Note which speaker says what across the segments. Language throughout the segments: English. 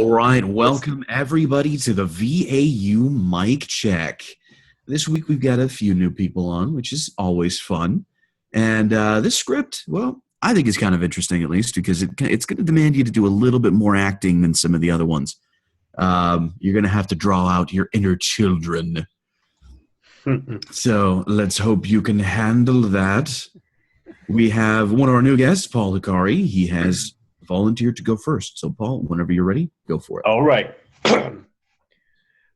Speaker 1: All right, welcome everybody to the VAU mic check. This week we've got a few new people on, which is always fun. And this script, well, I think is kind of interesting at least because it's going to demand you to do a little bit more acting than some of the other ones. You're going to have to draw out your inner children. So let's hope you can handle that. We have one of our new guests, Paul Hikari. He has volunteered to go first. So, Paul, whenever you're ready, go for it.
Speaker 2: All right.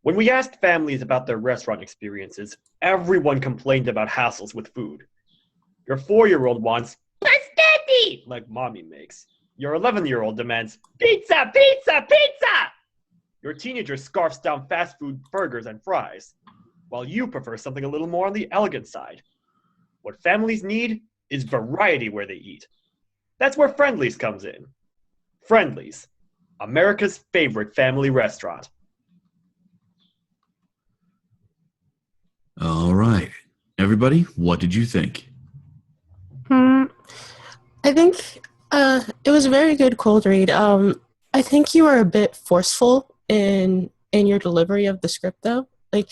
Speaker 2: When we asked families about their restaurant experiences, everyone complained about hassles with food. Your 4-year-old wants pastetti, like mommy makes. Your 11-year-old demands pizza, pizza, pizza. Your teenager scarfs down fast food burgers and fries, while you prefer something a little more on the elegant side. What families need is variety where they eat. That's where Friendly's comes in. Friendly's, America's favorite family restaurant.
Speaker 1: All right. Everybody, what did you think?
Speaker 3: I think it was a very good cold read. I think you were a bit forceful in your delivery of the script, though. Like,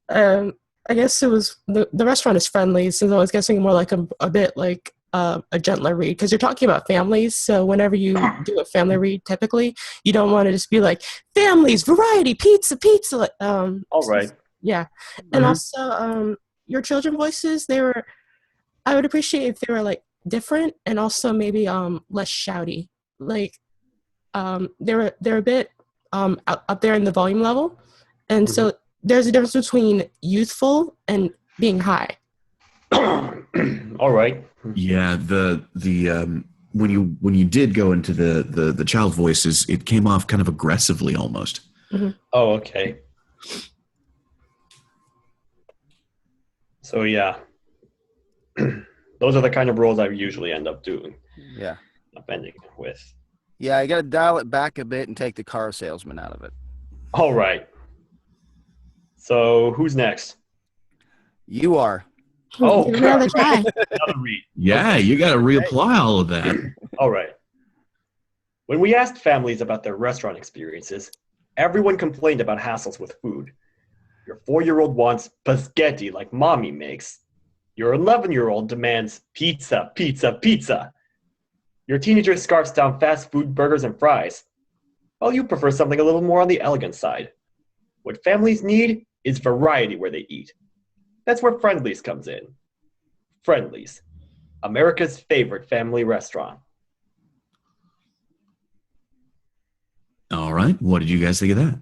Speaker 3: I guess it was the restaurant is friendly, so I was guessing more like a bit like a gentler read because you're talking about families. So whenever you do a family read, typically you don't want to just be like families, variety, pizza, pizza.
Speaker 2: All right.
Speaker 3: Yeah, and also your children voices. I would appreciate if they were like different and also maybe less shouty. Like they're a bit up there in the volume level, and so there's a difference between youthful and being high.
Speaker 2: All right.
Speaker 1: Yeah, the when you did go into the child voices, it came off kind of aggressively almost.
Speaker 3: Mm-hmm.
Speaker 2: Oh, okay. So yeah, those are the kind of roles I usually end up doing.
Speaker 4: Yeah.
Speaker 2: Ending with.
Speaker 4: Yeah, you got to dial it back a bit and take the car salesman out of it.
Speaker 2: All right. So who's next?
Speaker 4: You are.
Speaker 2: Oh,
Speaker 3: another try.
Speaker 2: Another read.
Speaker 1: Yeah,
Speaker 2: Okay.
Speaker 1: you got to reapply all of that.
Speaker 2: All right. When we asked families about their restaurant experiences, everyone complained about hassles with food. Your 4-year-old wants paschetti like mommy makes. Your 11-year-old demands pizza, pizza, pizza. Your teenager scarfs down fast food burgers and fries, while you prefer something a little more on the elegant side. What families need is variety where they eat. That's where Friendly's comes in. Friendly's, America's favorite family restaurant.
Speaker 3: Mm-hmm.
Speaker 1: All right. What did you guys think of that?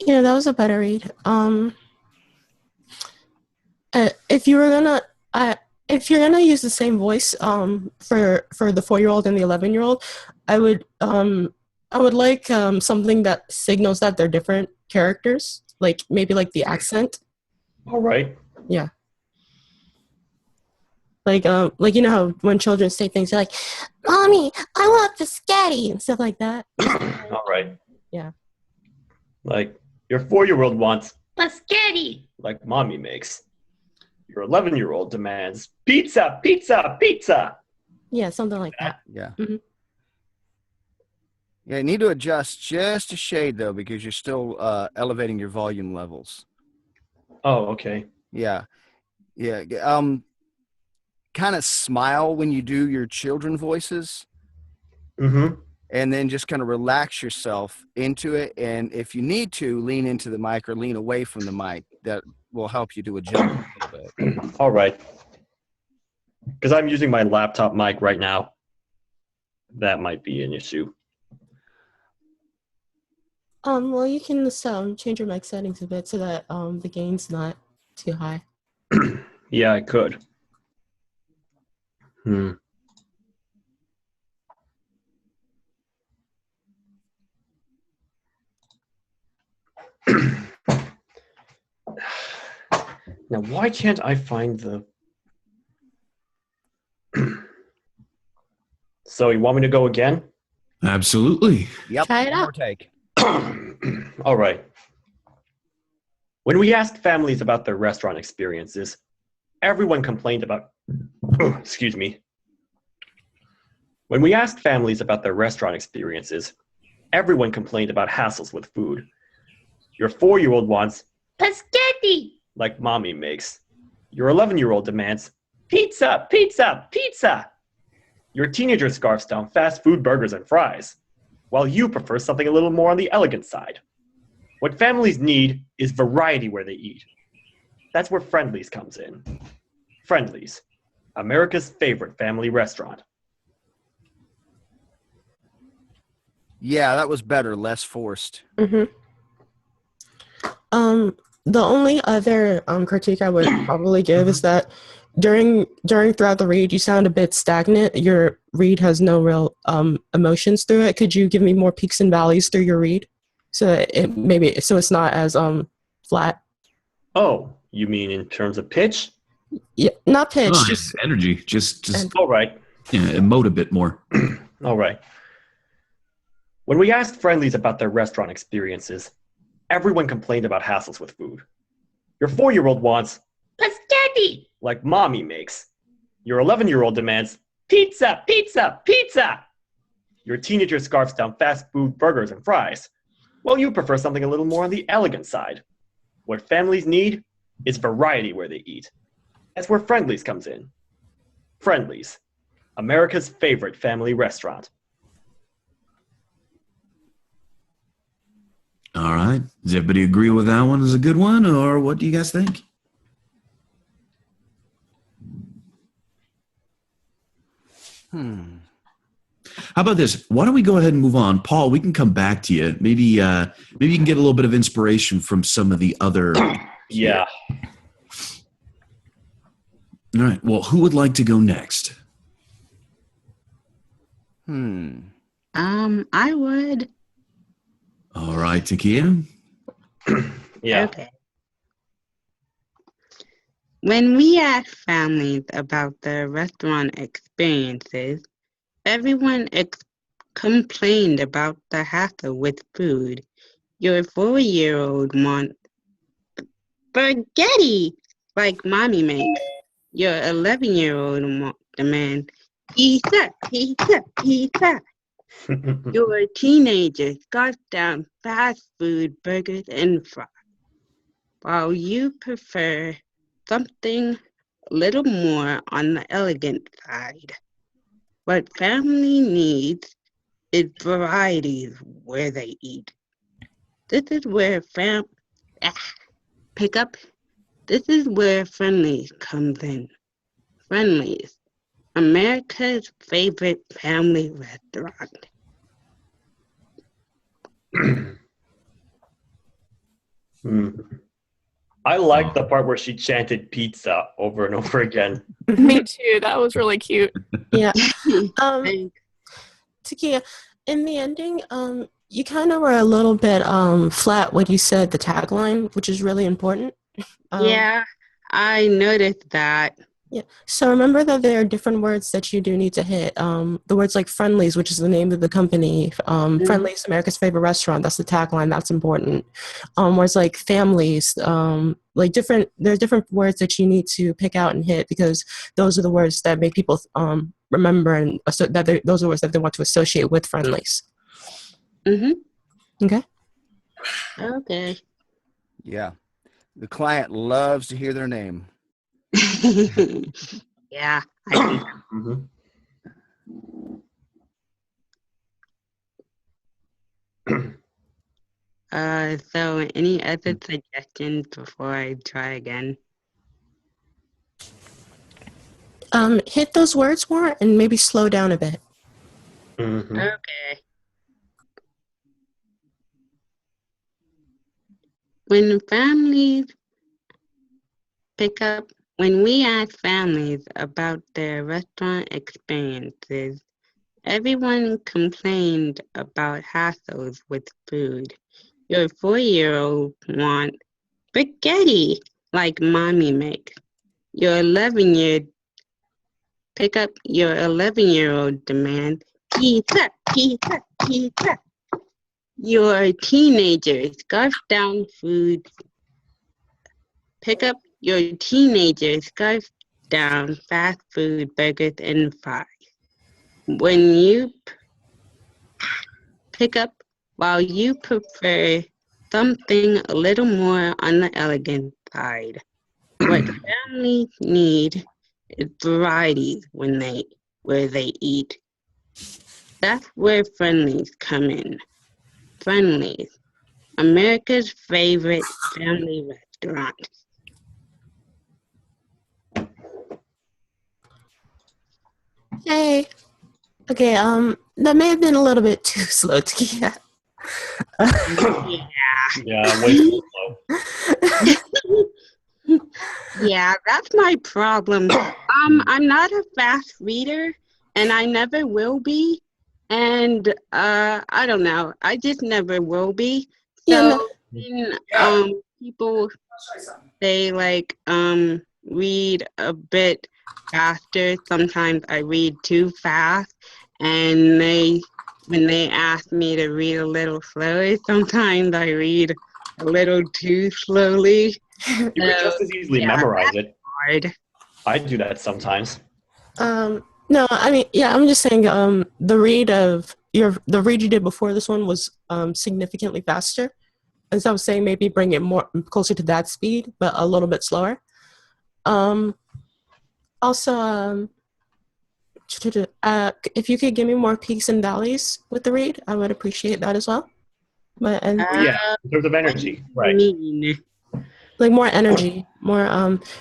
Speaker 3: Yeah, that was a better read. If you're gonna use the same voice for the 4-year-old and the 11-year-old, I would like something that signals that they're different characters, like maybe like the accent.
Speaker 2: All right.
Speaker 3: Yeah. Like you know how when children say things they're like, "Mommy, I want biscotti" and stuff like that.
Speaker 2: All right.
Speaker 3: Yeah.
Speaker 2: Like your 4-year-old wants paschetti, like mommy makes. Your 11-year-old demands pizza, pizza, pizza.
Speaker 3: Yeah, something like that.
Speaker 4: Yeah.
Speaker 3: Mm-hmm.
Speaker 4: Yeah, you need to adjust just a shade, though, because you're still elevating your volume levels.
Speaker 2: Oh, okay.
Speaker 4: Yeah. Yeah. Kind of smile when you do your children voices.
Speaker 2: Mm-hmm.
Speaker 4: And then just kind of relax yourself into it. And if you need to, lean into the mic or lean away from the mic. That will help you to adjust a little bit.
Speaker 2: All right. Because I'm using my laptop mic right now. That might be an issue.
Speaker 3: Well, you can change your mic settings a bit so that the gain's not too high.
Speaker 2: Yeah, I could. Now, why can't I find the... So, you want me to go again?
Speaker 1: Absolutely.
Speaker 4: Yep.
Speaker 3: Try it
Speaker 4: one more
Speaker 3: out.
Speaker 4: take.
Speaker 2: All right. When we asked families about their restaurant experiences, everyone complained about... excuse me. When we asked families about their restaurant experiences, Everyone complained about hassles with food. Your 4-year-old wants paschetti, like mommy makes. Your 11-year-old demands pizza, pizza, pizza. Your teenager scarfs down fast food burgers and fries, while you prefer something a little more on the elegant side. What families need is variety where they eat. That's where Friendly's comes in. Friendly's, America's favorite family restaurant.
Speaker 4: Yeah, that was better, less forced.
Speaker 3: The only other critique I would probably give is that during throughout the read, you sound a bit stagnant. Your read has no real emotions through it. Could you give me more peaks and valleys through your read, so that it's not as flat?
Speaker 2: Oh, you mean in terms of pitch?
Speaker 3: Yeah, not pitch.
Speaker 1: Oh,
Speaker 3: Just
Speaker 1: energy. Just
Speaker 2: All right.
Speaker 1: emote a bit more.
Speaker 2: All right. When we asked Friendly's about their restaurant experiences, everyone complained about hassles with food. Your 4-year-old wants paschetti, like mommy makes. Your 11-year-old demands pizza, pizza, pizza. Your teenager scarfs down fast food burgers and fries, while you prefer something a little more on the elegant side. What families need is variety where they eat. That's where Friendly's comes in. Friendly's, America's favorite family restaurant.
Speaker 1: All right. Does everybody agree with that one as a good one, or what do you guys think? How about this? Why don't we go ahead and move on? Paul, we can come back to you. Maybe you can get a little bit of inspiration from some of the other.
Speaker 2: Yeah.
Speaker 1: All right. Well, who would like to go next?
Speaker 5: I would.
Speaker 1: All right, Takia.
Speaker 2: Yeah.
Speaker 5: Okay. When we asked families about their restaurant experiences, everyone complained about the hassle with food. Your 4-year-old wants spaghetti, like mommy makes. Your 11-year-old demands pizza, pizza, pizza. Your teenager scarfs down fast food burgers and fries, while you prefer something a little more on the elegant side. What family needs is variety where they eat. This is where pickup. This is where Friendly's comes in. Friendly's, America's favorite family restaurant.
Speaker 2: I like the part where she chanted pizza over and over again.
Speaker 6: Me too. That was really cute.
Speaker 3: Yeah.
Speaker 5: Thanks.
Speaker 3: Takia, in the ending, you kind of were a little bit flat when you said the tagline, which is really important.
Speaker 5: Yeah, I noticed that.
Speaker 3: Yeah. So remember that there are different words that you do need to hit. The words like Friendly's, which is the name of the company. Friendly's, America's favorite restaurant. That's the tagline. That's important. Words like families, there are different words that you need to pick out and hit because those are the words that make people remember and those are words that they want to associate with Friendly's. Okay.
Speaker 5: Okay.
Speaker 4: Yeah. The client loves to hear their name.
Speaker 5: Yeah, I think. So any other suggestions before I try again?
Speaker 3: Hit those words more and maybe slow down a bit.
Speaker 5: Okay. When we ask families about their restaurant experiences, everyone complained about hassles with food. Your 4-year-old wants spaghetti, like mommy makes. Your 11-year-old demands pizza, pizza, pizza. Your teenager scarfs down food. Your teenager scarfs down fast food burgers and fries. When you pick up while you prefer something a little more on the elegant side. What families need is variety where they eat. That's where Friendlies come in. Friendlies, America's favorite family restaurant.
Speaker 3: Hey. Okay, that may have been a little bit too slow to get.
Speaker 2: Yeah, way too slow.
Speaker 5: Yeah, that's my problem. I'm not a fast reader, and I never will be. And I don't know. I just never will be.
Speaker 3: Yeah,
Speaker 5: So
Speaker 3: no,
Speaker 5: when people they like read a bit faster, sometimes I read too fast, and when they ask me to read a little slower, sometimes I read a little too slowly.
Speaker 2: You could just as easily
Speaker 5: yeah,
Speaker 2: memorize it.
Speaker 5: Hard.
Speaker 2: I do that sometimes.
Speaker 3: no, I mean, yeah, I'm just saying, the read you did before this one was significantly faster. And so I was saying maybe bring it more closer to that speed, but a little bit slower. Also, if you could give me more peaks and valleys with the read, I would appreciate that as well. But and
Speaker 2: Oh, yeah, in terms of energy, right?
Speaker 5: Mean.
Speaker 3: like more energy, more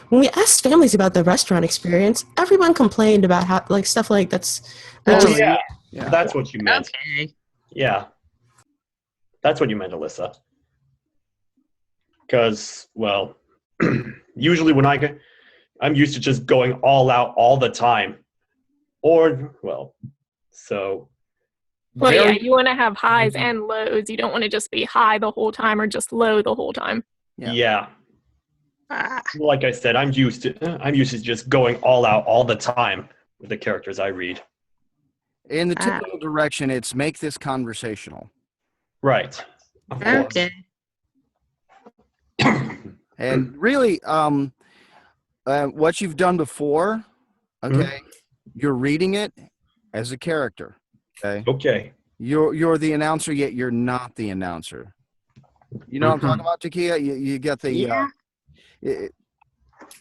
Speaker 3: when we asked families about the restaurant experience, everyone complained about how like stuff like that's like
Speaker 2: Oh,
Speaker 3: just
Speaker 2: yeah.
Speaker 4: Yeah.
Speaker 2: That's what you meant.
Speaker 5: Okay.
Speaker 2: Yeah. That's what you meant, Alyssa. Because, well, usually when I'm used to just going all out all the time. Or, well, so.
Speaker 6: Well, yeah,
Speaker 2: very-
Speaker 6: you want to have highs and lows. You don't want to just be high the whole time or just low the whole time.
Speaker 4: Yeah.
Speaker 2: Yeah.
Speaker 5: Ah,
Speaker 2: Like I said, I'm used to just going all out all the time with the characters I read.
Speaker 4: In the typical direction, it's make this conversational.
Speaker 2: Right. Of course.
Speaker 5: okay.
Speaker 4: And really, what you've done before, okay, you're reading it as a character. Okay.
Speaker 2: Okay.
Speaker 4: You're the announcer, yet you're not the announcer. You know what I'm talking about, Takia? You get the
Speaker 5: Yeah.
Speaker 4: well,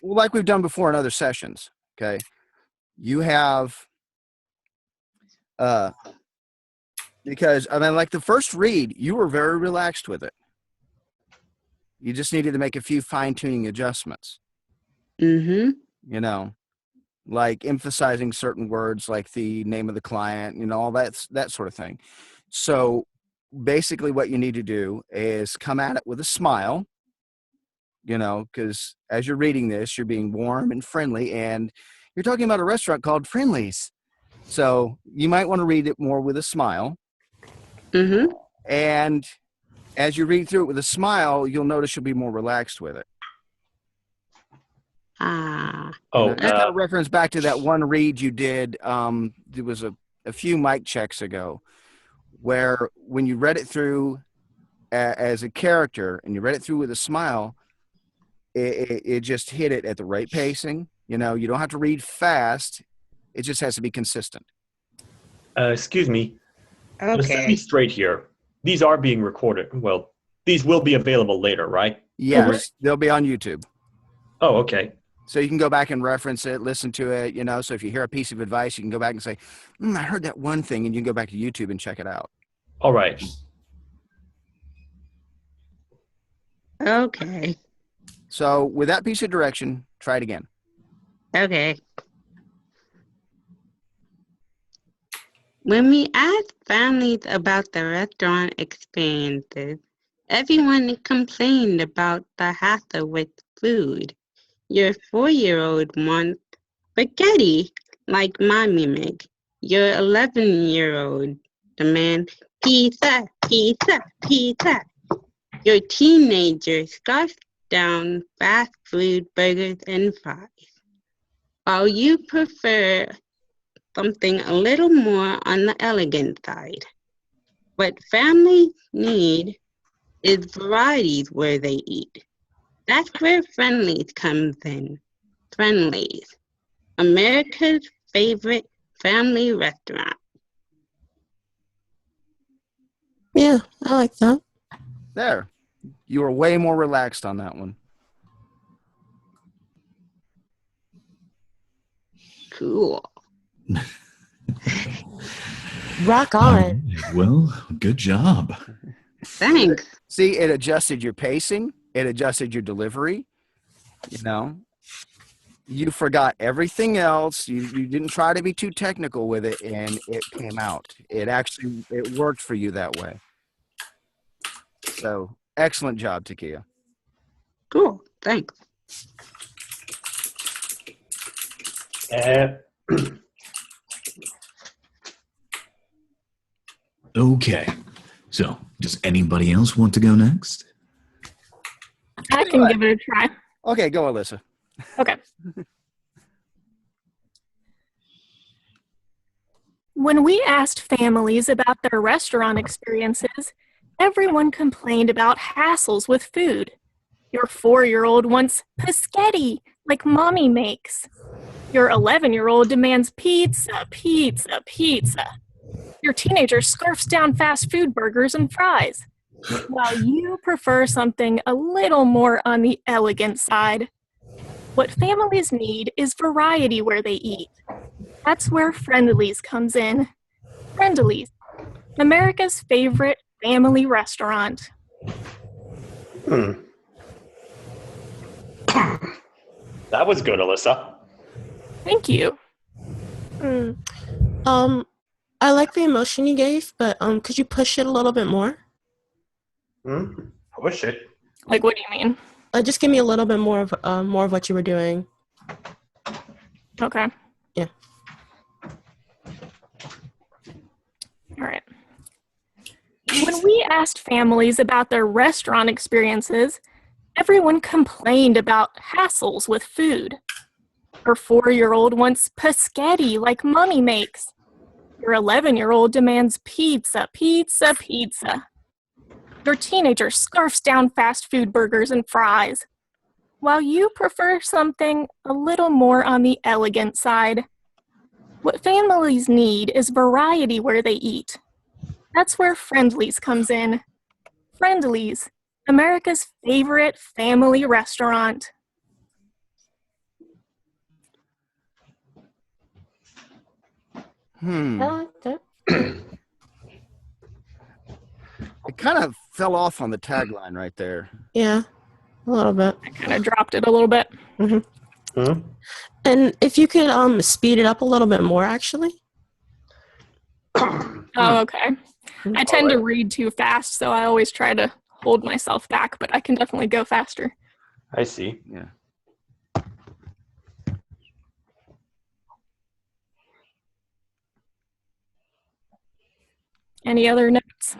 Speaker 4: like we've done before in other sessions. Okay. You have because I mean, like the first read, you were very relaxed with it. You just needed to make a few fine-tuning adjustments.
Speaker 5: Mm-hmm.
Speaker 4: You know, like emphasizing certain words, like the name of the client, you know, all that sort of thing. So basically what you need to do is come at it with a smile, you know, because as you're reading this, you're being warm and friendly, and you're talking about a restaurant called Friendly's. So you might want to read it more with a smile.
Speaker 5: Mm-hmm.
Speaker 4: And as you read through it with a smile, you'll notice you'll be more relaxed with it.
Speaker 5: Ah.
Speaker 2: Oh,
Speaker 4: Just kind of reference back to that one read you did. There was a few mic checks ago where when you read it through as a character and you read it through with a smile, it just hit it at the right pacing. You know, you don't have to read fast. It just has to be consistent.
Speaker 2: excuse me. Just set me
Speaker 5: Okay.
Speaker 2: straight here. These are being recorded. Well, these will be available later, right?
Speaker 4: Yes, they'll be on YouTube.
Speaker 2: Oh, okay.
Speaker 4: So you can go back and reference it, listen to it, you know. So if you hear a piece of advice, you can go back and say, I heard that one thing, and you can go back to YouTube and check it out.
Speaker 2: All right.
Speaker 5: Okay.
Speaker 4: So with that piece of direction, try it again.
Speaker 5: Okay. When we asked families about the restaurant experiences, everyone complained about the hassle with food. Your 4-year-old wants spaghetti, like Mommy Meg. Your 11-year-old demands pizza, pizza, pizza. Your teenager scarfs down fast food burgers and fries, while you prefer something a little more on the elegant side. What families need is varieties where they eat. That's where Friendlies comes in. Friendlies, America's favorite family restaurant.
Speaker 3: Yeah, I like that.
Speaker 4: There. You were way more relaxed on that one.
Speaker 5: Cool.
Speaker 3: Rock on.
Speaker 1: Well, good job.
Speaker 5: Thanks.
Speaker 4: See, it adjusted your pacing. It adjusted your delivery. You know, you forgot everything else. You didn't try to be too technical with it, and it came out. It worked for you that way. So, excellent job, Takia.
Speaker 5: Cool. Thanks.
Speaker 1: Okay. So, does anybody else want to go next?
Speaker 6: I can give it a try.
Speaker 4: Okay, go, Alyssa.
Speaker 6: Okay. When we asked families about their restaurant experiences, everyone complained about hassles with food. Your 4-year-old wants paschetti, like mommy makes. Your 11-year-old demands pizza, pizza, pizza. Your teenager scarfs down fast food burgers and fries, while you prefer something a little more on the elegant side. What families need is variety where they eat. That's where Friendly's comes in. Friendly's, America's favorite family restaurant.
Speaker 2: That was good, Alyssa.
Speaker 6: Thank you.
Speaker 3: I like the emotion you gave, but could you push it a little bit more?
Speaker 2: Push it.
Speaker 6: Like, what do you mean?
Speaker 3: Just give me a little bit more of what you were doing.
Speaker 6: Okay.
Speaker 3: Yeah.
Speaker 6: All right. When we asked families about their restaurant experiences, everyone complained about hassles with food. Your 4-year-old wants paschetti like mommy makes. Your 11-year-old demands pizza, pizza, pizza. Your teenager scarfs down fast food burgers and fries, while you prefer something a little more on the elegant side. What families need is variety where they eat. That's where Friendly's comes in. Friendly's, America's favorite family restaurant.
Speaker 3: I like that.
Speaker 4: It kind of fell off on the tagline right there.
Speaker 3: Yeah, a little bit.
Speaker 6: I kind of dropped it a little bit.
Speaker 3: And if you could speed it up a little bit more, actually.
Speaker 6: Oh, okay. I tend to read too fast, so I always try to hold myself back, but I can definitely go faster.
Speaker 2: I see.
Speaker 4: Yeah.
Speaker 6: Any other notes?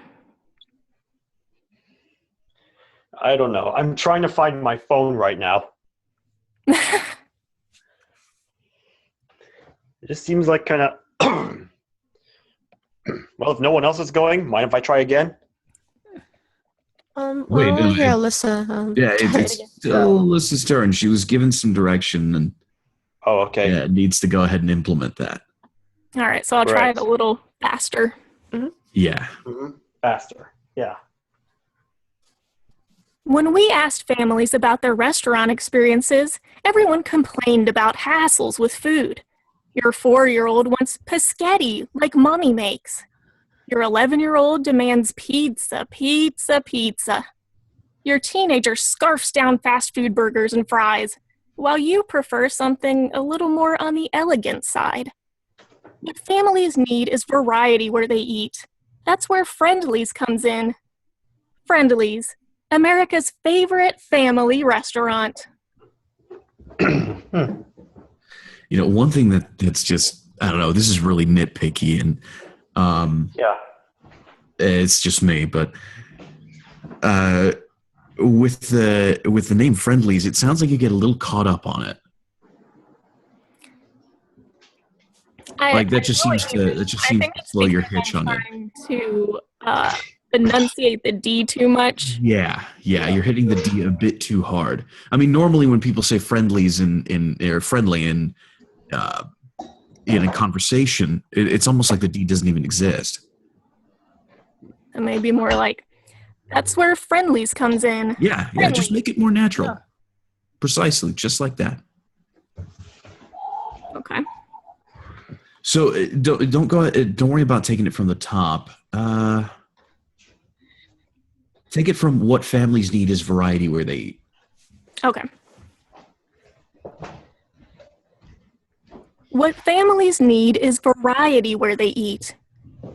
Speaker 2: I don't know. I'm trying to find my phone right now. It just seems like kind of... Well, if no one else is going, mind if I try again?
Speaker 3: Well,
Speaker 1: Wait,
Speaker 3: I
Speaker 1: no,
Speaker 3: want to hear
Speaker 1: it-
Speaker 3: Alyssa.
Speaker 1: Yeah,
Speaker 3: try it
Speaker 1: it's
Speaker 3: again.
Speaker 1: still Alyssa's turn. She was given some direction and
Speaker 2: Oh, okay.
Speaker 1: needs to go ahead and implement that.
Speaker 6: All right, so I'll try
Speaker 2: Right.
Speaker 6: it a little faster.
Speaker 1: Yeah.
Speaker 2: Faster. Yeah.
Speaker 6: When we asked families about their restaurant experiences, everyone complained about hassles with food. Your 4-year-old wants paschetti like mommy makes. Your 11-year-old demands pizza, pizza, pizza. Your teenager scarfs down fast food burgers and fries, while you prefer something a little more on the elegant side. What families need is variety where they eat. That's where Friendly's comes in. Friendly's, America's favorite family restaurant.
Speaker 1: You know, one thing that's just, I don't know, this is really nitpicky and
Speaker 2: Yeah.
Speaker 1: it's just me, but with the name Friendlies, it sounds like you get a little caught up on it. That just seems to slow your hitch on it.
Speaker 6: Trying to enunciate the D too much.
Speaker 1: Yeah, you're hitting the D a bit too hard. I mean, normally when people say friendlies or friendly in a conversation, it's almost like the D doesn't even exist.
Speaker 6: And maybe more like, that's where Friendlies comes in.
Speaker 1: Yeah, just make it more natural. Precisely, just like that.
Speaker 6: Okay.
Speaker 1: So don't go. Don't worry about taking it from the top. Take it from what families need is variety where they eat.
Speaker 6: Okay. What families need is variety where they eat.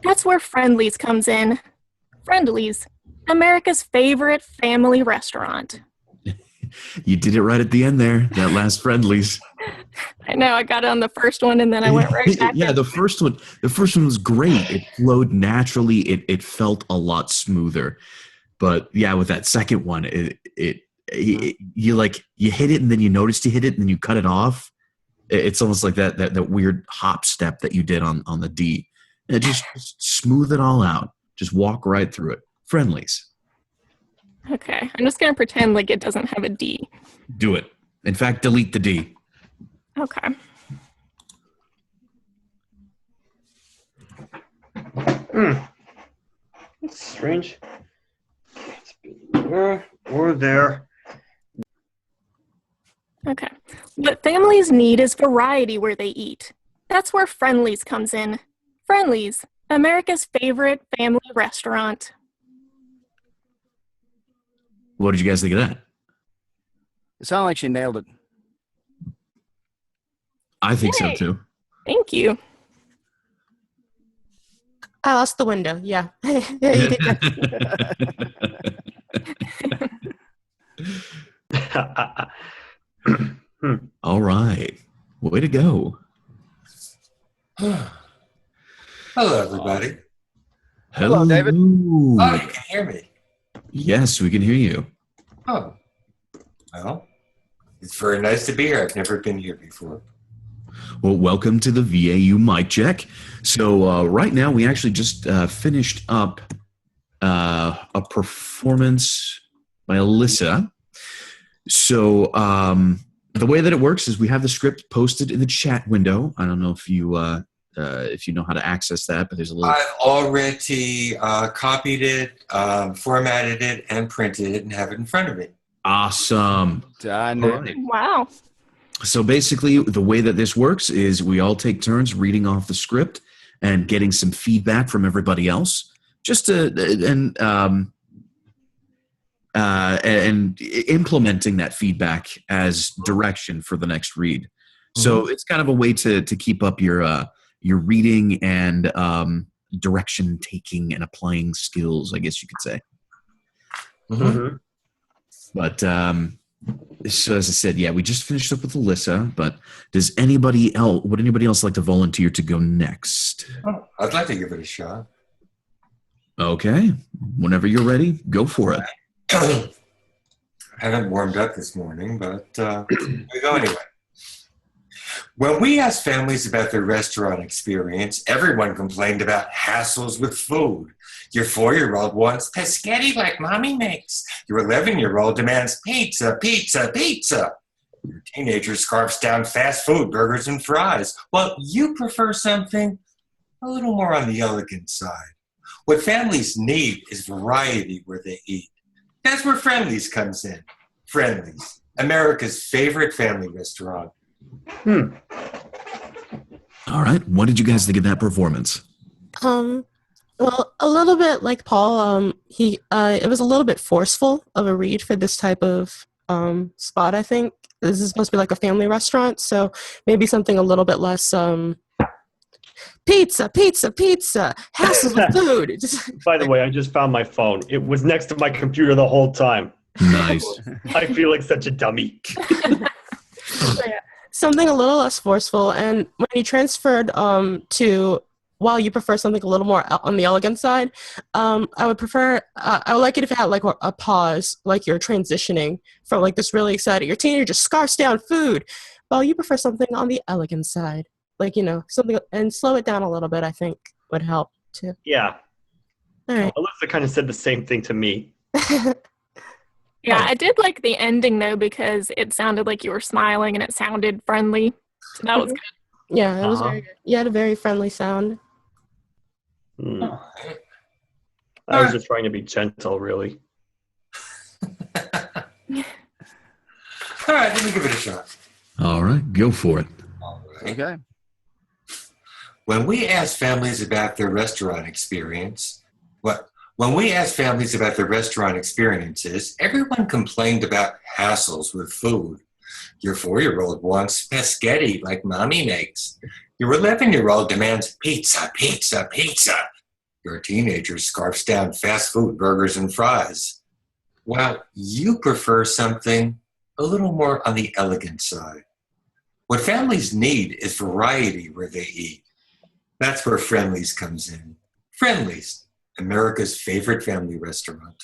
Speaker 6: That's where Friendlies comes in. Friendlies, America's favorite family restaurant.
Speaker 1: You did it right at the end there. That last Friendlies.
Speaker 6: I know, I got it on the first one and then I went right back.
Speaker 1: Yeah, the first one was great. It flowed naturally. It felt a lot smoother. But yeah, with that second one, you hit it and then you noticed you hit it and then you cut it off. It's almost like that weird hop step that you did on the D. And just smooth it all out. Just walk right through it. Friendlies.
Speaker 6: Okay, I'm just going to pretend like it doesn't have a D.
Speaker 1: Do it. In fact, delete the D.
Speaker 6: Okay.
Speaker 2: That's strange. Or there.
Speaker 6: Okay. What families need is variety where they eat. That's where Friendlies comes in. Friendlies, America's favorite family restaurant.
Speaker 1: What did you guys think of that?
Speaker 4: It sounded like she nailed it.
Speaker 1: I think so
Speaker 6: Yay.
Speaker 1: too.
Speaker 6: Thank you.
Speaker 3: I lost the window. Yeah. Yeah, you did good.
Speaker 1: All right. Way to go.
Speaker 7: Hello, everybody.
Speaker 4: Hello, David.
Speaker 7: Oh, you can hear me.
Speaker 1: Yes, we can hear you.
Speaker 7: Oh, well, it's very nice to be here. I've never been here before.
Speaker 1: Well, welcome to the VAU mic check. So right now we actually just finished up a performance by Alyssa. So the way that it works is we have the script posted in the chat window. I don't know if you know how to access that, but there's a little.
Speaker 7: I've already copied it, formatted it, and printed it, and have it in front of me.
Speaker 1: Awesome.
Speaker 4: Done.
Speaker 1: All right.
Speaker 6: Wow.
Speaker 1: So basically, the way that this works is we all take turns reading off the script and getting some feedback from everybody else, just to and implementing that feedback as direction for the next read. So it's kind of a way to keep up your reading and direction taking and applying skills, I guess you could say.
Speaker 2: Mm-hmm.
Speaker 1: But so as I said, yeah, we just finished up with Alyssa. But would anybody else like to volunteer to go next?
Speaker 7: Oh, I'd like to give it a shot.
Speaker 1: Okay, whenever you're ready, go for it.
Speaker 7: I haven't warmed up this morning, but we go anyway. When we asked families about their restaurant experience, everyone complained about hassles with food. Your 4-year-old wants pescetti like mommy makes. Your 11-year-old demands pizza, pizza, pizza. Your teenager scarfs down fast food, burgers, and fries. Well, you prefer something a little more on the elegant side. What families need is variety where they eat. That's where Friendlies comes in. Friendlies, America's favorite family restaurant.
Speaker 1: All right, what did you guys think of that performance?
Speaker 3: Well, a little bit like Paul. It was a little bit forceful of a read for this type of spot. I think this is supposed to be like a family restaurant, so maybe something a little bit less pizza, pizza, pizza, hassles with food.
Speaker 2: By the way, I just found my phone. It was next to my computer the whole time.
Speaker 1: Nice.
Speaker 2: I feel like such a dummy.
Speaker 3: Something a little less forceful, and when you transferred to while you prefer something a little more on the elegant side, I would like it if it had like a pause, like you're transitioning from like this really excited, your teenager just scarfs down food, while you prefer something on the elegant side, like, something, and slow it down a little bit, I think would help too.
Speaker 2: Yeah.
Speaker 3: All right.
Speaker 2: Alyssa kind of said the same thing to me.
Speaker 6: Yeah, I did like the ending though because it sounded like you were smiling and it sounded friendly. So that was good.
Speaker 3: Yeah, it was very good. You had a very friendly sound.
Speaker 2: I was just trying to be gentle, really.
Speaker 7: All right, let me give it a shot.
Speaker 1: All right, go for it.
Speaker 7: All right.
Speaker 4: Okay.
Speaker 7: When we ask families about their restaurant experience, when we asked families about their restaurant experiences, everyone complained about hassles with food. Your 4-year-old wants pescetti like mommy makes. Your 11-year-old demands pizza, pizza, pizza. Your teenager scarfs down fast food burgers and fries. While you prefer something a little more on the elegant side. What families need is variety where they eat. That's where Friendly's comes in. Friendly's, America's favorite family restaurant.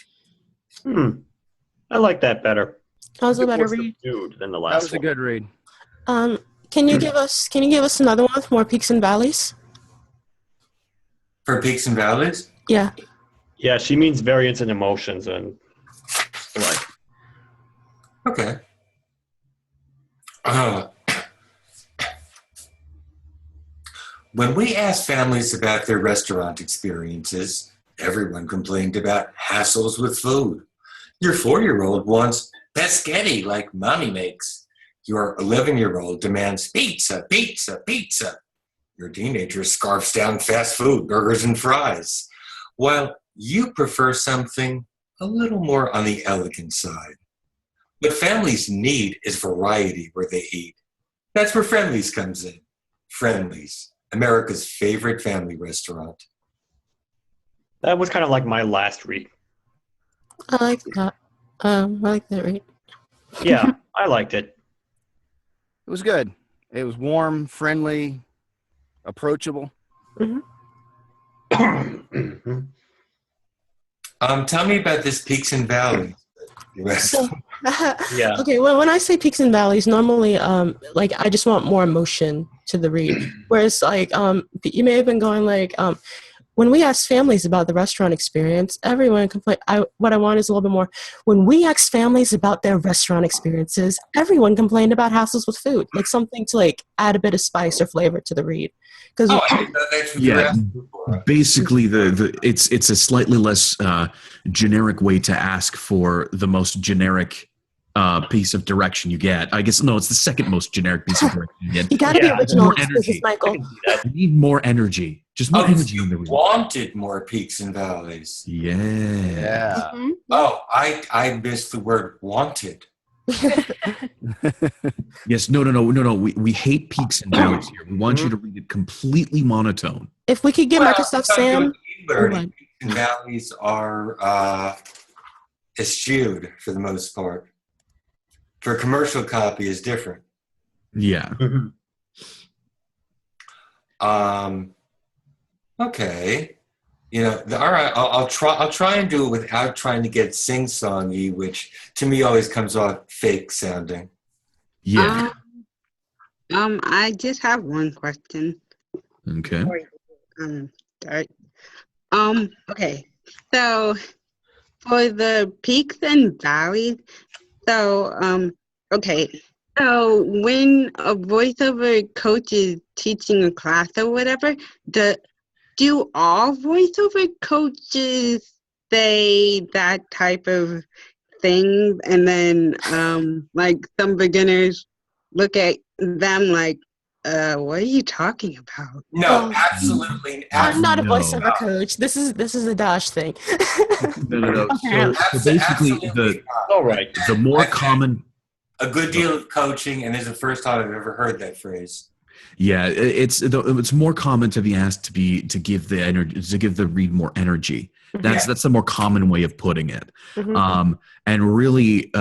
Speaker 2: I like that better.
Speaker 3: That was a better
Speaker 2: More
Speaker 3: read.
Speaker 2: subdued than the
Speaker 4: That
Speaker 2: last
Speaker 4: was a
Speaker 2: one.
Speaker 4: good read.
Speaker 3: Can you give us another one with more peaks and valleys?
Speaker 7: For peaks and valleys?
Speaker 3: Yeah.
Speaker 2: Yeah, she means variance in emotions and like.
Speaker 7: Okay. When we asked families about their restaurant experiences, everyone complained about hassles with food. Your 4-year-old wants pescetti like mommy makes. Your 11-year-old demands pizza, pizza, pizza. Your teenager scarfs down fast food, burgers and fries. While you prefer something a little more on the elegant side. What families need is variety where they eat. That's where Friendly's comes in. Friendly's, America's favorite family restaurant.
Speaker 2: That was kind of like my last read.
Speaker 3: I like that. I like that read.
Speaker 2: Yeah, I liked it.
Speaker 4: It was good. It was warm, friendly, approachable.
Speaker 7: Tell me about this peaks and valleys.
Speaker 3: So,
Speaker 2: Yeah.
Speaker 3: okay, well, when I say peaks and valleys, normally, like I just want more emotion to the read. Whereas, like, you may have been going like, when we ask families about the restaurant experience, everyone complained. What I want is a little bit more. When we asked families about their restaurant experiences, everyone complained about hassles with food, like something to like add a bit of spice or flavor to the read. Because
Speaker 7: I didn't know that's what you were
Speaker 1: Yeah,
Speaker 7: asking for.
Speaker 1: basically it's a slightly less generic way to ask for the most generic piece of direction you get. I guess no, it's the second most generic piece of direction you get.
Speaker 3: you got to
Speaker 2: Yeah,
Speaker 3: be original,
Speaker 1: more
Speaker 3: in this
Speaker 1: energy.
Speaker 3: business, Michael.
Speaker 2: I can see that.
Speaker 1: You need more energy. Just more energy in the
Speaker 7: You
Speaker 1: read.
Speaker 7: wanted more peaks and valleys.
Speaker 1: Yeah.
Speaker 4: Yeah.
Speaker 3: Mhm.
Speaker 7: Oh, I missed the word wanted.
Speaker 1: Yes. No. We hate peaks and valleys here. We want you to read it completely monotone.
Speaker 3: If we could get Microsoft
Speaker 7: it's not
Speaker 3: Sam,
Speaker 7: good learning.
Speaker 3: Hold on.
Speaker 7: Peaks and valleys are eschewed for the most part. For a commercial copy is different.
Speaker 1: Yeah.
Speaker 7: Okay. You know, all right. I'll try and do it without trying to get sing-songy, which to me always comes off fake sounding.
Speaker 1: Yeah.
Speaker 5: I just have one question.
Speaker 1: Okay.
Speaker 5: Before you, start. Okay. So for the peaks and valleys, so okay. So when a voiceover coach is teaching a class or whatever, do all voiceover coaches say that type of thing, and then like some beginners look at them like, what are you talking about?
Speaker 7: No,
Speaker 3: Oh.
Speaker 7: absolutely.
Speaker 3: I'm not a
Speaker 1: No.
Speaker 3: voiceover coach. This is a Dash thing.
Speaker 1: No.
Speaker 3: Okay.
Speaker 1: So basically,
Speaker 7: Absolutely not.
Speaker 2: All right.
Speaker 1: the more
Speaker 7: I've had
Speaker 1: common.
Speaker 7: a good deal of coaching, and this is the first time I've ever heard that phrase.
Speaker 1: Yeah, it's more common to be asked to give the energy, to give the read more energy. That's the more common way of putting it.
Speaker 3: Mhm.
Speaker 1: And really,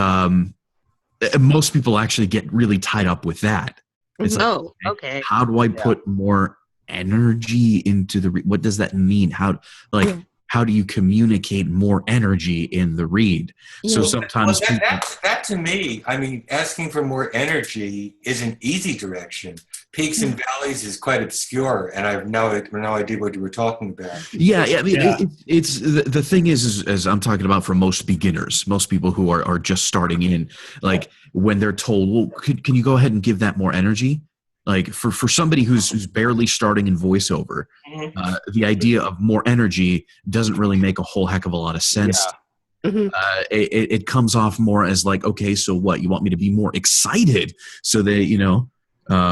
Speaker 1: most people actually get really tied up with that. It's like,
Speaker 5: Oh, okay.
Speaker 1: how do I put more energy into the read? What does that mean?
Speaker 3: Yeah.
Speaker 1: How do you communicate more energy in the read? So
Speaker 3: Yeah.
Speaker 1: sometimes
Speaker 7: Well,
Speaker 1: people,
Speaker 7: that to me, I mean, asking for more energy is an easy direction. Peaks and valleys is quite obscure, and I have no idea what you were talking about.
Speaker 1: yeah, I mean,
Speaker 2: Yeah.
Speaker 1: it's the thing is as I'm talking about for most beginners, most people who are just starting in, like when they're told, well, can you go ahead and give that more energy? Like for somebody who's barely starting in voiceover, the idea of more energy doesn't really make a whole heck of a lot of sense.
Speaker 4: Yeah.
Speaker 3: Mhm.
Speaker 1: It comes off more as like, okay, so what? You want me to be more excited so that,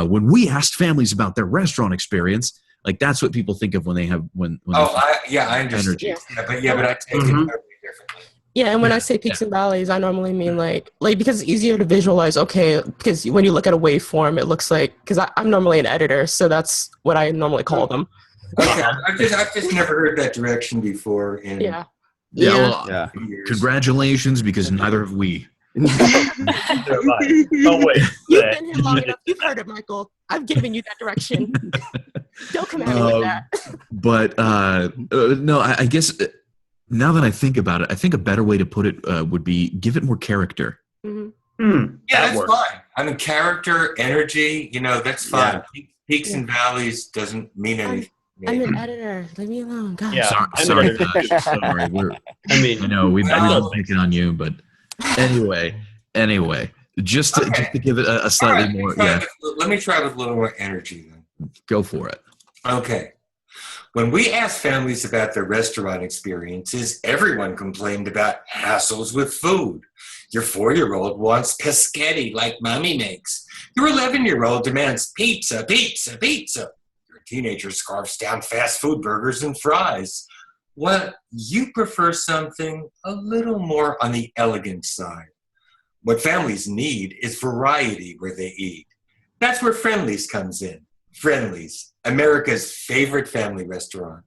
Speaker 1: when we asked families about their restaurant experience, like that's what people think of when they have when
Speaker 7: I understand.
Speaker 1: energy.
Speaker 7: Yeah, but I take it
Speaker 2: Mhm.
Speaker 7: totally differently.
Speaker 3: Yeah, and when
Speaker 1: Yeah,
Speaker 3: I say peaks and valleys, I normally mean like because it's easier to visualize. Okay, because when you look at a waveform, it looks like because I'm normally an editor, so that's what I normally call them.
Speaker 7: Okay, I've just never heard that direction before. In
Speaker 3: Yeah.
Speaker 1: Yeah,
Speaker 5: Yeah.
Speaker 1: well,
Speaker 4: Yeah.
Speaker 7: years.
Speaker 1: congratulations, because neither have we.
Speaker 2: Never mind. Oh wait.
Speaker 3: You've been here long enough. You've heard it, Michael. I've given you that direction. Don't come at me with that.
Speaker 1: But no, I guess now that I think about it, I think a better way to put it would be give it more character.
Speaker 3: Mhm.
Speaker 2: Hmm,
Speaker 7: Yeah,
Speaker 2: that
Speaker 7: that's
Speaker 2: works.
Speaker 7: fine. I mean, character, energy, that's fine. Peaks and valleys doesn't mean anything.
Speaker 3: I'm an editor. Leave me alone. God.
Speaker 2: Yeah.
Speaker 1: Sorry,
Speaker 2: I'm an
Speaker 1: Josh. Sorry.
Speaker 2: I mean,
Speaker 1: I know we
Speaker 7: Well-
Speaker 1: love picking on you, but anyway, just to give it a
Speaker 7: All
Speaker 1: slightly
Speaker 7: right,
Speaker 1: more,
Speaker 7: let me try with a little more energy then.
Speaker 1: go for it.
Speaker 7: Okay. When we asked families about their restaurant experiences, everyone complained about hassles with food. Your 4-year-old wants pescetti like mommy makes. Your 11-year-old demands pizza, pizza, pizza. Your teenager scarfs down fast food burgers and fries. Well, you prefer something a little more on the elegant side. What families need is variety where they eat. That's where Friendly's comes in. Friendly's, America's favorite family restaurant.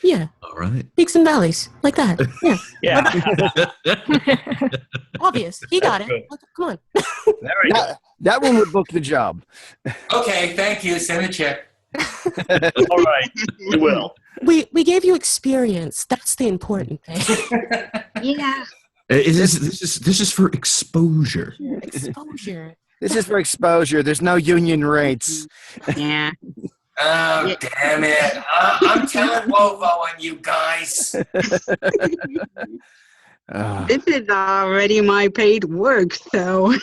Speaker 3: Yeah.
Speaker 1: All right.
Speaker 3: Peaks and valleys. Like that. Yeah.
Speaker 2: yeah.
Speaker 3: Obvious. He got
Speaker 2: That's
Speaker 3: it. Come on.
Speaker 2: There we go.
Speaker 4: That one would book the job.
Speaker 7: Okay, thank you. Send a check.
Speaker 2: All right. We will.
Speaker 3: We gave you experience. That's the important thing.
Speaker 5: Yeah.
Speaker 1: This is for exposure.
Speaker 3: Exposure.
Speaker 4: This is for exposure. There's no union rates.
Speaker 5: Yeah.
Speaker 7: Oh,
Speaker 5: Yeah.
Speaker 7: damn it. I'm telling Wovo on you guys.
Speaker 5: This is already my paid work, so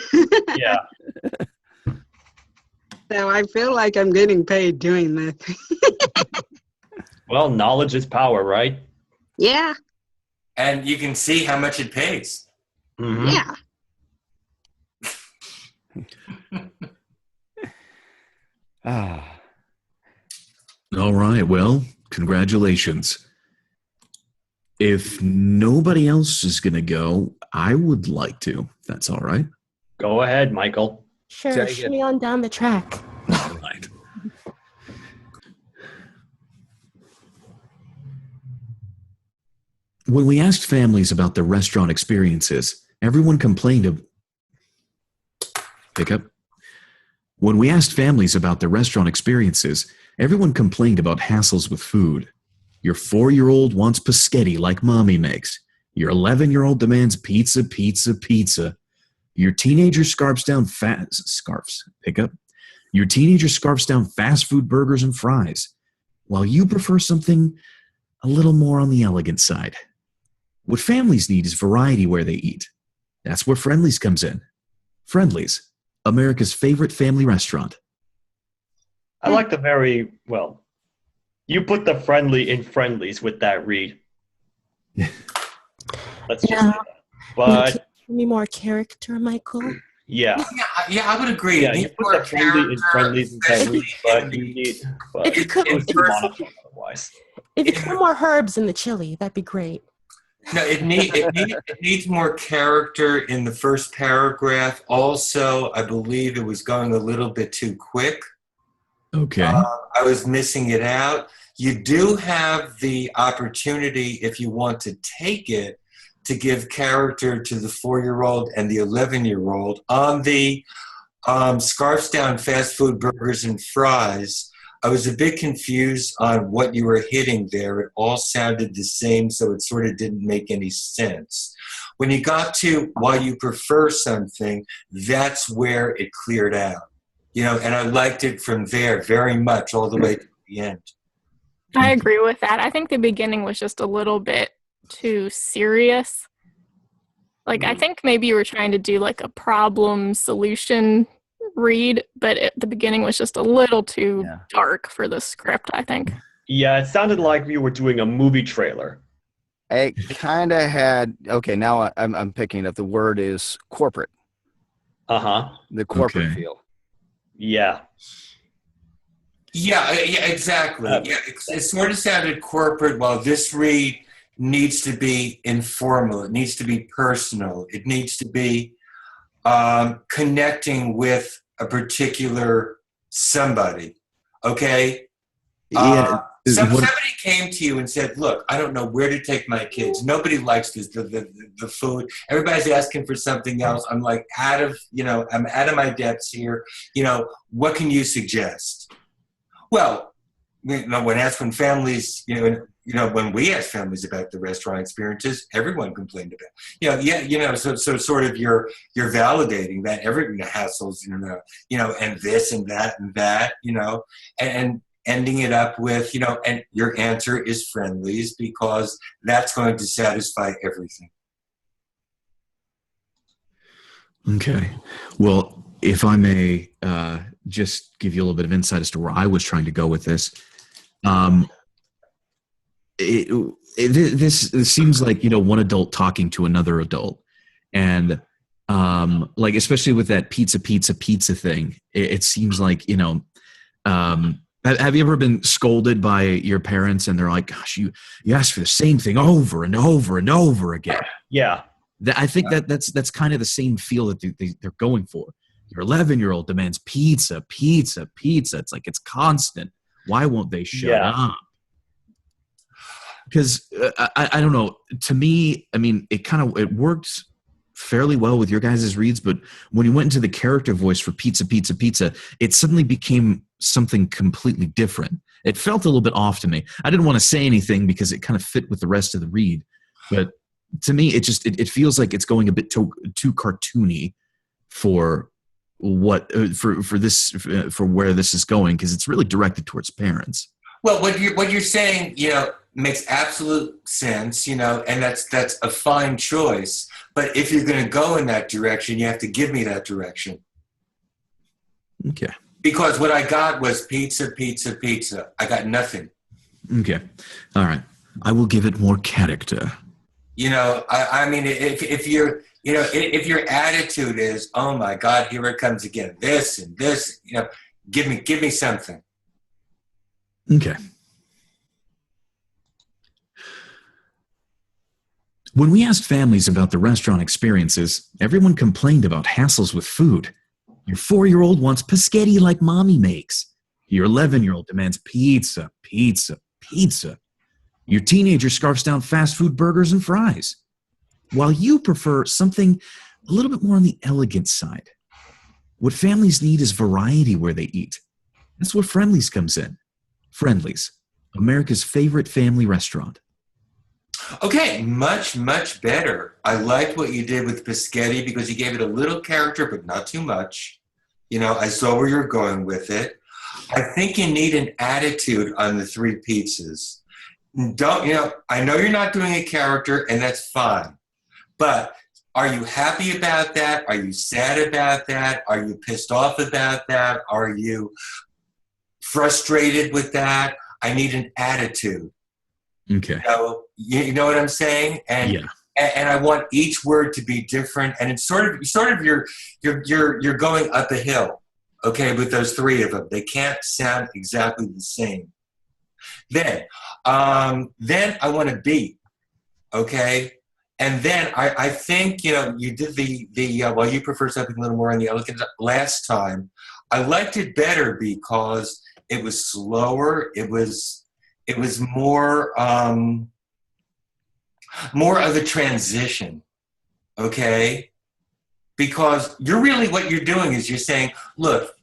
Speaker 2: Yeah.
Speaker 5: so I feel like I'm getting paid doing this.
Speaker 2: Well, knowledge is power, right?
Speaker 5: Yeah.
Speaker 7: And you can see how much it pays.
Speaker 2: Mhm.
Speaker 5: Yeah.
Speaker 4: Ah.
Speaker 1: All right. Well, congratulations. If nobody else is going to go, I would like to. If that's all right.
Speaker 2: Go ahead, Michael.
Speaker 3: Sure.
Speaker 4: Take
Speaker 3: Show
Speaker 4: it.
Speaker 3: me on down the track.
Speaker 1: All right. When we asked families about their restaurant experiences, everyone complained of pickup. When we asked families about their restaurant experiences, everyone complained about hassles with food. Your 4-year-old wants pescetti like mommy makes. Your 11-year-old demands pizza, pizza, pizza. Your teenager scarfs down pickup. Your teenager scarfs down fast food burgers and fries, while you prefer something a little more on the elegant side. What families need is variety where they eat. That's where Friendly's comes in. Friendly's, America's favorite family restaurant.
Speaker 2: I like the very, well, you put the friendly in friendlies with that read. Let's just say
Speaker 3: Yeah.
Speaker 2: that. But,
Speaker 3: Give me more character, Michael.
Speaker 2: yeah.
Speaker 7: Yeah, I would agree.
Speaker 2: Yeah,
Speaker 7: It
Speaker 2: you
Speaker 7: needs
Speaker 2: put
Speaker 7: more
Speaker 2: the friendly in
Speaker 7: character,
Speaker 2: friendlies with that
Speaker 7: especially
Speaker 2: read, but
Speaker 7: in
Speaker 2: you
Speaker 7: the-
Speaker 2: need, but
Speaker 3: If you could-
Speaker 2: it's
Speaker 3: if-
Speaker 2: monotone otherwise.
Speaker 3: If you put more herbs in the chili, that'd be great.
Speaker 7: No, it needs more character in the first paragraph. Also, I believe it was going a little bit too quick.
Speaker 1: Okay.
Speaker 7: I was missing it out. You do have the opportunity, if you want to take it, to give character to the 4-year-old and the 11-year-old. On the scarfs down fast food burgers and fries, I was a bit confused on what you were hitting there. It all sounded the same, so it sort of didn't make any sense. When you got to why you prefer something, that's where it cleared out. And I liked it from there very much all the way to the end.
Speaker 6: I agree with that. I think the beginning was just a little bit too serious. Like, I think maybe you were trying to do like a problem solution read, but the beginning was just a little too
Speaker 4: Yeah.
Speaker 6: dark for the script, I think.
Speaker 2: Yeah, it sounded like we were doing a movie trailer.
Speaker 4: It kind of had. Okay, now I'm picking it up. The word is corporate.
Speaker 2: Uh-huh.
Speaker 4: The corporate
Speaker 1: Okay.
Speaker 4: feel.
Speaker 2: Yeah.
Speaker 7: Yeah, exactly. Yeah, it sort of sounded corporate. While this read needs to be informal, it needs to be personal, it needs to be connecting with a particular somebody. Okay.
Speaker 1: Yeah.
Speaker 7: Somebody came to you and said, "Look, I don't know where to take my kids. Nobody likes this, the food. Everybody's asking for something else. I'm like I'm out of my depths here. What can you suggest?" Well, when families, when we ask families about the restaurant experiences, everyone complained about. So sort of you're validating that everyone hassles, and this and that, and ending it up with, and your answer is friendlies because that's going to satisfy everything.
Speaker 1: Okay. Well, if I may just give you a little bit of insight as to where I was trying to go with this. This seems like, one adult talking to another adult. And like, especially with that pizza thing, it seems like, have you ever been scolded by your parents and they're like, gosh, you asked for the same thing over and over and over again?
Speaker 2: Yeah.
Speaker 1: I think that's kind of the same feel that they're going for. Your 11-year-old demands pizza. It's like it's constant. Why won't they shut up? Because I don't know. To me, I mean, it worked fairly well with your guys' reads, but when you went into the character voice for pizza, it suddenly became something completely different. It felt a little bit off to me. I didn't want to say anything because it kind of fit with the rest of the read, but to me, it feels like it's going a bit too cartoony for for where this is going, because it's really directed towards parents.
Speaker 7: Well, what you're saying, makes absolute sense, and that's a fine choice. But if you're going to go in that direction, you have to give me that direction.
Speaker 1: Okay.
Speaker 7: Because what I got was pizza. I got nothing.
Speaker 1: Okay. All right. I will give it more character.
Speaker 7: I mean, if your attitude is, oh my God, here it comes again, this and this, give me something.
Speaker 1: Okay. When we asked families about the restaurant experiences, everyone complained about hassles with food. Your 4-year-old wants paschetti like mommy makes. Your 11-year-old demands pizza. Your teenager scarfs down fast food burgers and fries, while you prefer something a little bit more on the elegant side. What families need is variety where they eat. That's where Friendly's comes in. Friendly's, America's favorite family restaurant.
Speaker 7: Okay, much, much better. I liked what you did with paschetti because you gave it a little character, but not too much. I saw where you're going with it. I think you need an attitude on the 3 pizzas. I know you're not doing a character, and that's fine. But are you happy about that? Are you sad about that? Are you pissed off about that? Are you frustrated with that? I need an attitude.
Speaker 1: Okay.
Speaker 7: You know what I'm saying? And
Speaker 1: yeah.
Speaker 7: And I want each word to be different. And it's sort of you're going up a hill, okay, with those 3 of them. They can't sound exactly the same. Then I want to beat, okay? And then I think, you did well, you prefer something a little more on the elegant last time. I liked it better because it was slower. It was more of a transition, okay? Because what you're doing is you're saying, look,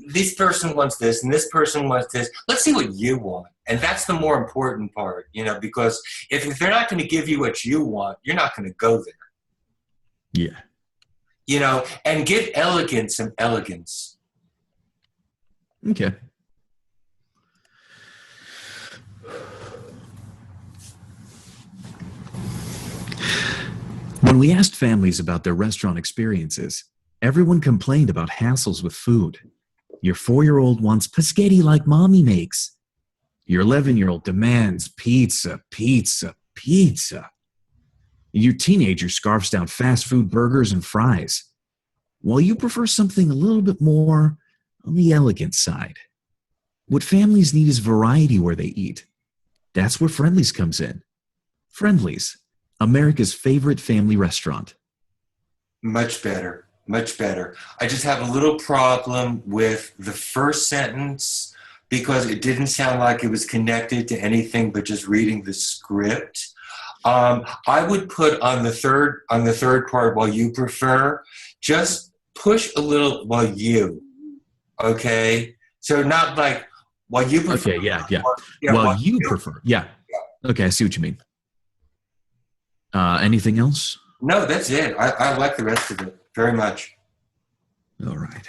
Speaker 7: this person wants this and this person wants this. Let's see what you want. And that's the more important part, because if they're not going to give you what you want, you're not going to go there.
Speaker 1: Yeah.
Speaker 7: And give elegance some elegance.
Speaker 1: Okay. When we asked families about their restaurant experiences, Everyone complained about hassles with food. Your 4-year-old wants spaghetti like mommy makes. Your 11-year-old demands pizza, pizza, pizza. Your teenager scarfs down fast food burgers and fries, while you prefer something a little bit more on the elegant side. What families need is variety where they eat. That's where Friendly's comes in. Friendly's, America's favorite family restaurant.
Speaker 7: Much better. Much better. I just have a little problem with the first sentence because it didn't sound like it was connected to anything but just reading the script. I would put on the third part, while you prefer, just push a little while you. Okay? So not like while you prefer.
Speaker 1: Okay, yeah.
Speaker 7: Yeah,
Speaker 1: while you prefer. Yeah. Okay, I see what you mean. Anything else?
Speaker 7: No, that's it. I like the rest of it very much.
Speaker 1: All right.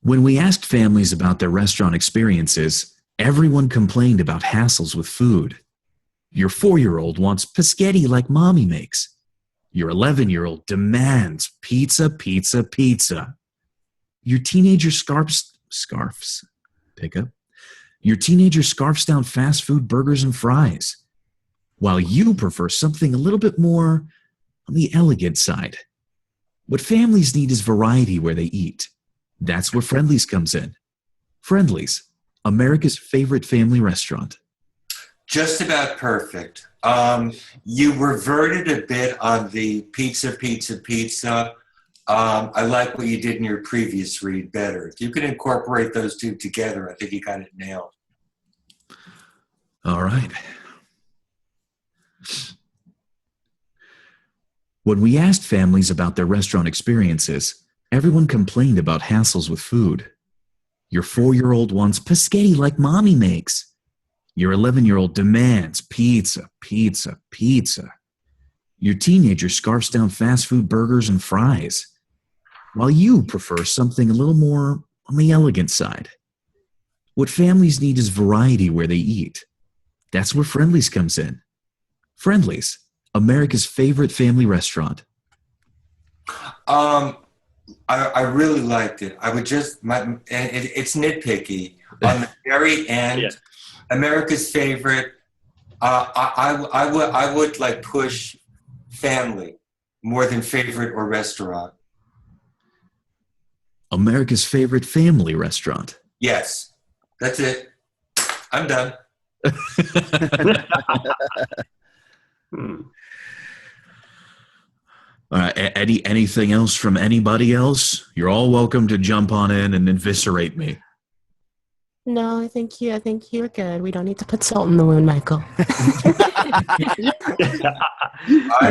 Speaker 1: When we asked families about their restaurant experiences, everyone complained about hassles with food. Your 4-year-old wants spaghetti like mommy makes. Your 11-year-old demands pizza, pizza, pizza. Your teenager scarfs. Pick up. Your teenager scarfs down fast food burgers and fries, while you prefer something a little bit more on the elegant side. What families need is variety where they eat. That's where Friendly's comes in. Friendly's, America's favorite family restaurant.
Speaker 7: Just about perfect. You reverted a bit on the pizza, pizza, pizza. I like what you did in your previous read better. If you could incorporate those two together, I think you got it nailed.
Speaker 1: All right. When we asked families about their restaurant experiences, everyone complained about hassles with food. Your 4-year-old wants spaghetti like mommy makes. Your 11-year-old demands pizza, pizza, pizza. Your teenager scarfs down fast food burgers and fries, while you prefer something a little more on the elegant side. What families need is variety where they eat. That's where Friendly's comes in. Friendly's, America's favorite family restaurant.
Speaker 7: I really liked it. I would just, it's nitpicky. On the very end,
Speaker 2: Yeah.
Speaker 7: America's favorite, I would like push family more than favorite or restaurant.
Speaker 1: America's favorite family restaurant.
Speaker 7: Yes, that's it. I'm done.
Speaker 1: All right, Eddie, anything else from anybody else? You're all welcome to jump on in and eviscerate me.
Speaker 3: No, I think you're good. We don't need to put salt in the wound, Michael.
Speaker 7: I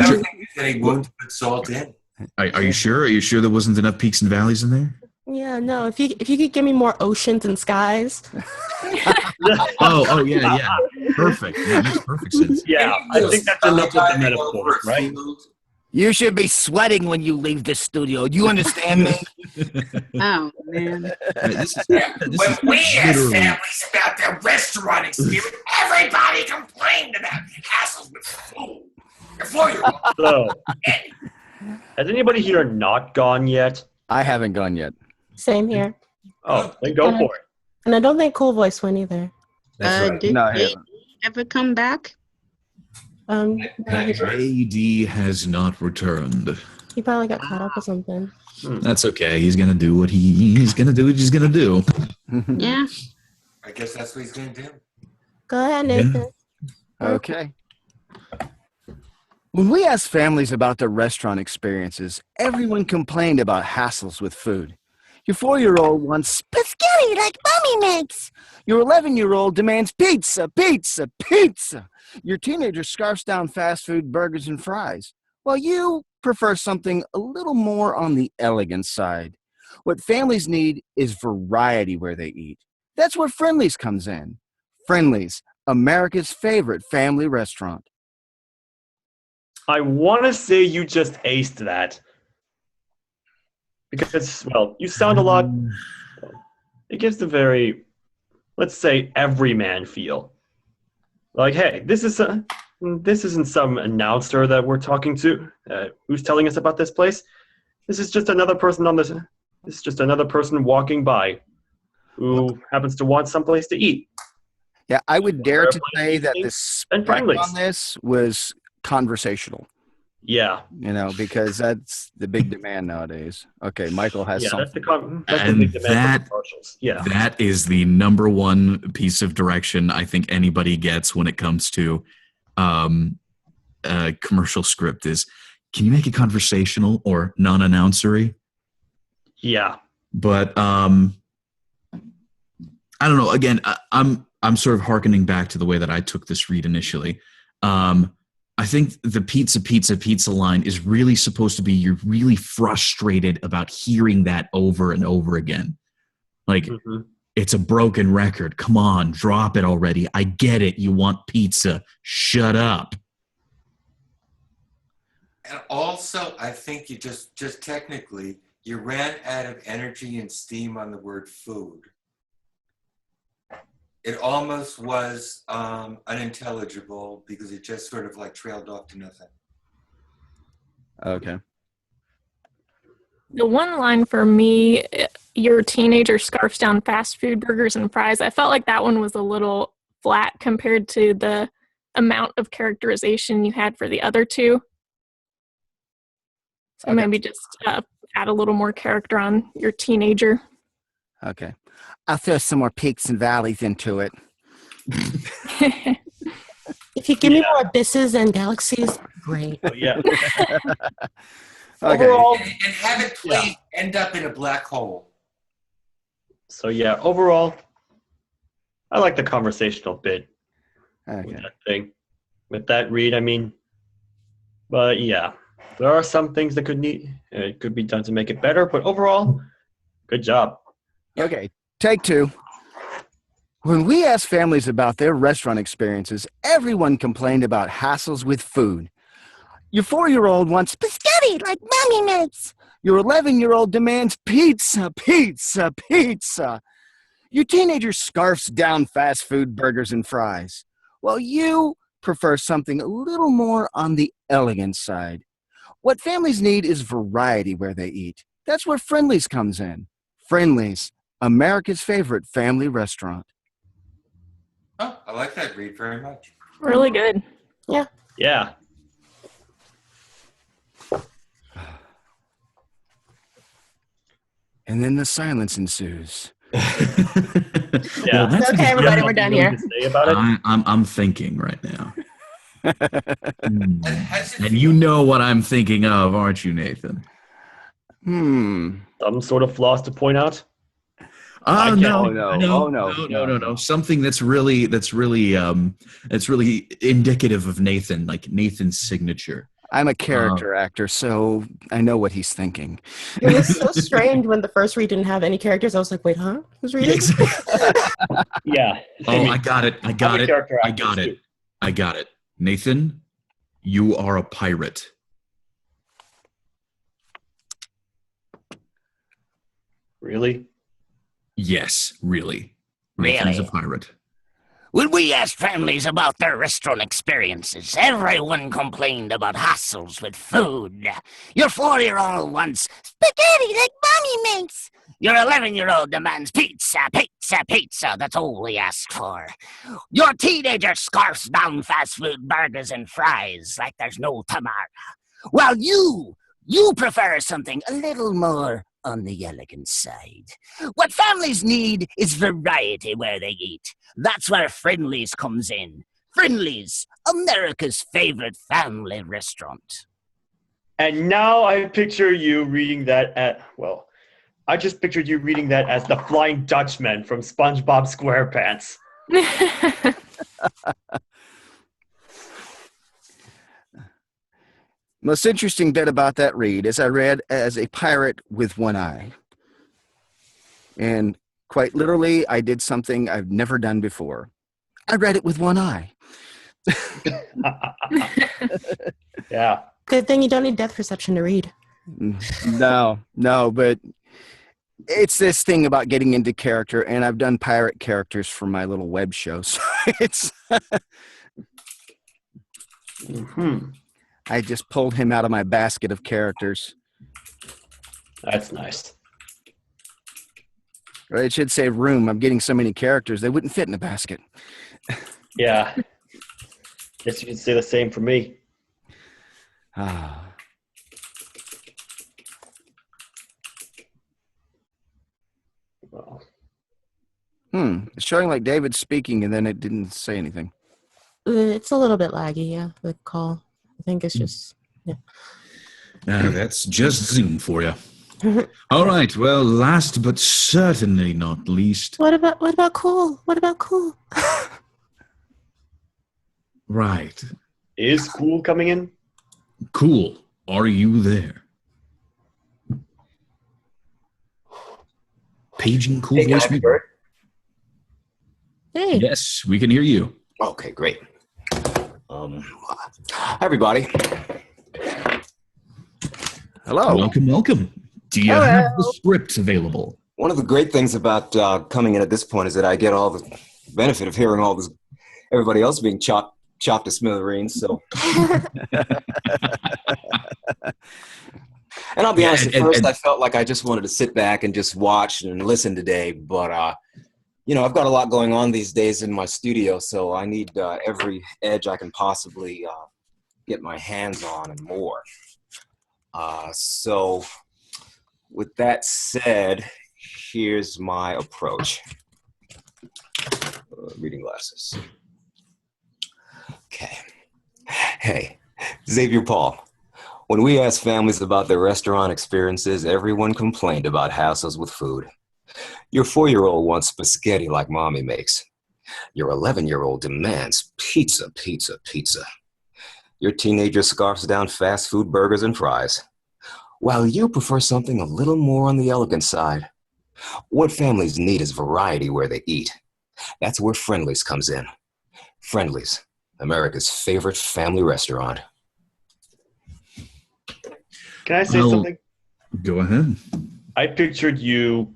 Speaker 7: don't think there's any wound to put salt in.
Speaker 1: Are you sure? Are you sure there wasn't enough peaks and valleys in there?
Speaker 3: Yeah, no. If you could give me more oceans and skies.
Speaker 1: Oh, yeah. Perfect. Yeah, makes perfect sense.
Speaker 2: Yeah, I think that's enough of the metaphor, right?
Speaker 4: You should be sweating when you leave this studio. Do you understand me?
Speaker 5: Oh, man.
Speaker 1: This
Speaker 7: When
Speaker 1: is
Speaker 7: we asked
Speaker 1: literally-
Speaker 7: families about their restaurant experience, everybody complained about hassles with food. Your 4-year-old.
Speaker 2: So, has anybody here not gone yet?
Speaker 4: I haven't gone yet.
Speaker 3: Same here.
Speaker 2: Oh, then go for it.
Speaker 3: And I don't think Cool Voice went either.
Speaker 7: That's right.
Speaker 5: Did
Speaker 4: No, I
Speaker 5: they
Speaker 4: haven't.
Speaker 5: ever come back?
Speaker 3: No, he
Speaker 1: AD has not returned.
Speaker 3: probably got caught up or something.
Speaker 1: That's okay. He's gonna do what he's gonna do. What he's gonna do.
Speaker 5: Yeah.
Speaker 7: I guess that's what he's going to do.
Speaker 3: Go ahead, Nathan.
Speaker 4: Okay. When we asked families about their restaurant experiences, everyone complained about hassles with food. Your 4-year-old wants spaghetti like mommy makes. Your 11-year-old demands pizza, pizza, pizza. Your teenager scarfs down fast food burgers and fries, while you prefer something a little more on the elegant side. What families need is variety where they eat. That's where Friendly's comes in. Friendly's, America's favorite family restaurant.
Speaker 2: I want to say you just aced that. Because, well, you sound a lot. It gives the very, let's say, everyman feel. Like, hey, this is This isn't some announcer that we're talking to. Who's telling us about this place? This is just another person on this. This is just another person walking by, who happens to want someplace to eat.
Speaker 4: Yeah, I would dare to say that the
Speaker 2: and
Speaker 4: spec
Speaker 2: friendlies.
Speaker 4: on this was conversational.
Speaker 2: Yeah,
Speaker 4: Because that's the big demand nowadays. Okay, Michael has something.
Speaker 2: that's the
Speaker 1: And
Speaker 2: big demand
Speaker 1: that-
Speaker 2: for commercials. Yeah,
Speaker 1: That is the number one piece of direction I think anybody gets when it comes to commercial script is, can you make it conversational or non-announcery?
Speaker 2: yeah.
Speaker 1: But I don't know. Again, I'm sort of hearkening back to the way that I took this read initially. I think the pizza line is really supposed to be, you're really frustrated about hearing that over and over again. Like, it's a broken record. Come on, drop it already. I get it. You want pizza. Shut up.
Speaker 7: And also, I think you just technically, you ran out of energy and steam on the word food. It almost was unintelligible because it just sort of like trailed off to nothing.
Speaker 4: Okay.
Speaker 6: The one line for me, your teenager scarfs down fast food burgers and fries, I felt like that one was a little flat compared to the amount of characterization you had for the other two. So maybe just add a little more character on your teenager.
Speaker 4: Okay. I'll throw some more peaks and valleys into it.
Speaker 3: If you give me more abysses and galaxies, great.
Speaker 2: Oh, yeah.
Speaker 4: Okay.
Speaker 2: Overall,
Speaker 7: And have it please end up in a black hole.
Speaker 2: so yeah, overall, I like the conversational bit with
Speaker 4: Okay.
Speaker 2: that thing, with that read. I mean, but yeah, there are some things that could be done to make it better. But overall, good job.
Speaker 4: Okay. Take two. When we asked families about their restaurant experiences, everyone complained about hassles with food. Your 4-year-old wants spaghetti like mommy makes. Your 11-year-old demands pizza, pizza, pizza. Your teenager scarfs down fast food burgers and fries. Well, you prefer something a little more on the elegant side. What families need is variety where they eat. That's where Friendly's comes in. Friendly's, America's favorite family restaurant.
Speaker 7: Oh, I like that read very much.
Speaker 6: Really good.
Speaker 2: Yeah.
Speaker 4: And then the silence ensues.
Speaker 2: Yeah.
Speaker 1: that's
Speaker 3: Okay, everybody, we're done here.
Speaker 2: To say about it?
Speaker 1: I'm thinking right now.
Speaker 7: Has it
Speaker 1: And you know what I'm thinking of, aren't you, Nathan?
Speaker 2: Some sort of flaws to point out?
Speaker 1: Oh
Speaker 2: I
Speaker 1: no,
Speaker 2: can't-
Speaker 1: no. Something that's really indicative of Nathan, like Nathan's signature.
Speaker 4: I'm a character actor, so I know what he's thinking.
Speaker 3: It was so strange when the first read didn't have any characters. I was like, wait, huh? Who's reading?
Speaker 2: Yeah.
Speaker 1: Oh, I got it.
Speaker 2: I'm a character actor, too.
Speaker 1: I got it. Nathan, you are a pirate.
Speaker 2: Really?
Speaker 1: Yes, really. Nathan's a pirate.
Speaker 8: When we asked families about their restaurant experiences, everyone complained about hassles with food. Your 4-year-old wants spaghetti like mommy makes. Your 11-year-old demands pizza, pizza, pizza. That's all we ask for. Your teenager scarfs down fast food burgers and fries like there's no tomorrow. While you prefer something a little more on the elegant side. What families need is variety where they eat. That's where Friendly's comes in. Friendly's, America's favorite family restaurant.
Speaker 2: And now I picture you reading that I just pictured you reading that as the Flying Dutchman from SpongeBob SquarePants.
Speaker 4: Most interesting bit about that read is I read as a pirate with one eye. And quite literally, I did something I've never done before. I read it with one eye.
Speaker 2: Yeah.
Speaker 3: Good thing you don't need depth perception to read.
Speaker 4: No, but it's this thing about getting into character, and I've done pirate characters for my little web show, so it's
Speaker 2: Mm-hmm.
Speaker 4: I just pulled him out of my basket of characters.
Speaker 2: That's nice.
Speaker 4: Or it should say room. I'm getting so many characters, they wouldn't fit in a basket.
Speaker 2: Yeah. Guess you can say the same for me.
Speaker 4: Ah.
Speaker 2: Well,
Speaker 4: It's showing like David's speaking, and then it didn't say anything.
Speaker 3: It's a little bit laggy, yeah, the call. I think it's just, yeah.
Speaker 1: That's just Zoom for you. All right. Well, last but certainly not least.
Speaker 3: What about cool? What about cool?
Speaker 1: Right.
Speaker 2: is Cool coming in?
Speaker 1: Cool. Are you there? Paging Cool
Speaker 9: Hey, can I
Speaker 1: voice.
Speaker 9: be heard?
Speaker 3: Hey.
Speaker 1: Yes, we can hear you.
Speaker 9: Okay, great. Hi, everybody.
Speaker 4: Hello.
Speaker 1: Welcome. Do you have the script available?
Speaker 9: One of the great things about coming in at this point is that I get all the benefit of hearing all this, everybody else being chopped to smithereens. So, and I'll be honest. At first, I felt like I just wanted to sit back and just watch and listen today. But you know, I've got a lot going on these days in my studio, so I need every edge I can possibly get my hands on and more. So, with that said, here's my approach. Reading glasses. Okay. Hey, Xavier Paul. When we asked families about their restaurant experiences, everyone complained about hassles with food. Your 4-year-old wants spaghetti like mommy makes. Your 11-year-old demands pizza. Your teenager scarfs down fast food burgers and fries, while you prefer something a little more on the elegant side. What families need is variety where they eat. That's where Friendly's comes in. Friendly's, America's favorite family restaurant.
Speaker 2: Can I say something?
Speaker 1: Go ahead.
Speaker 2: I pictured you,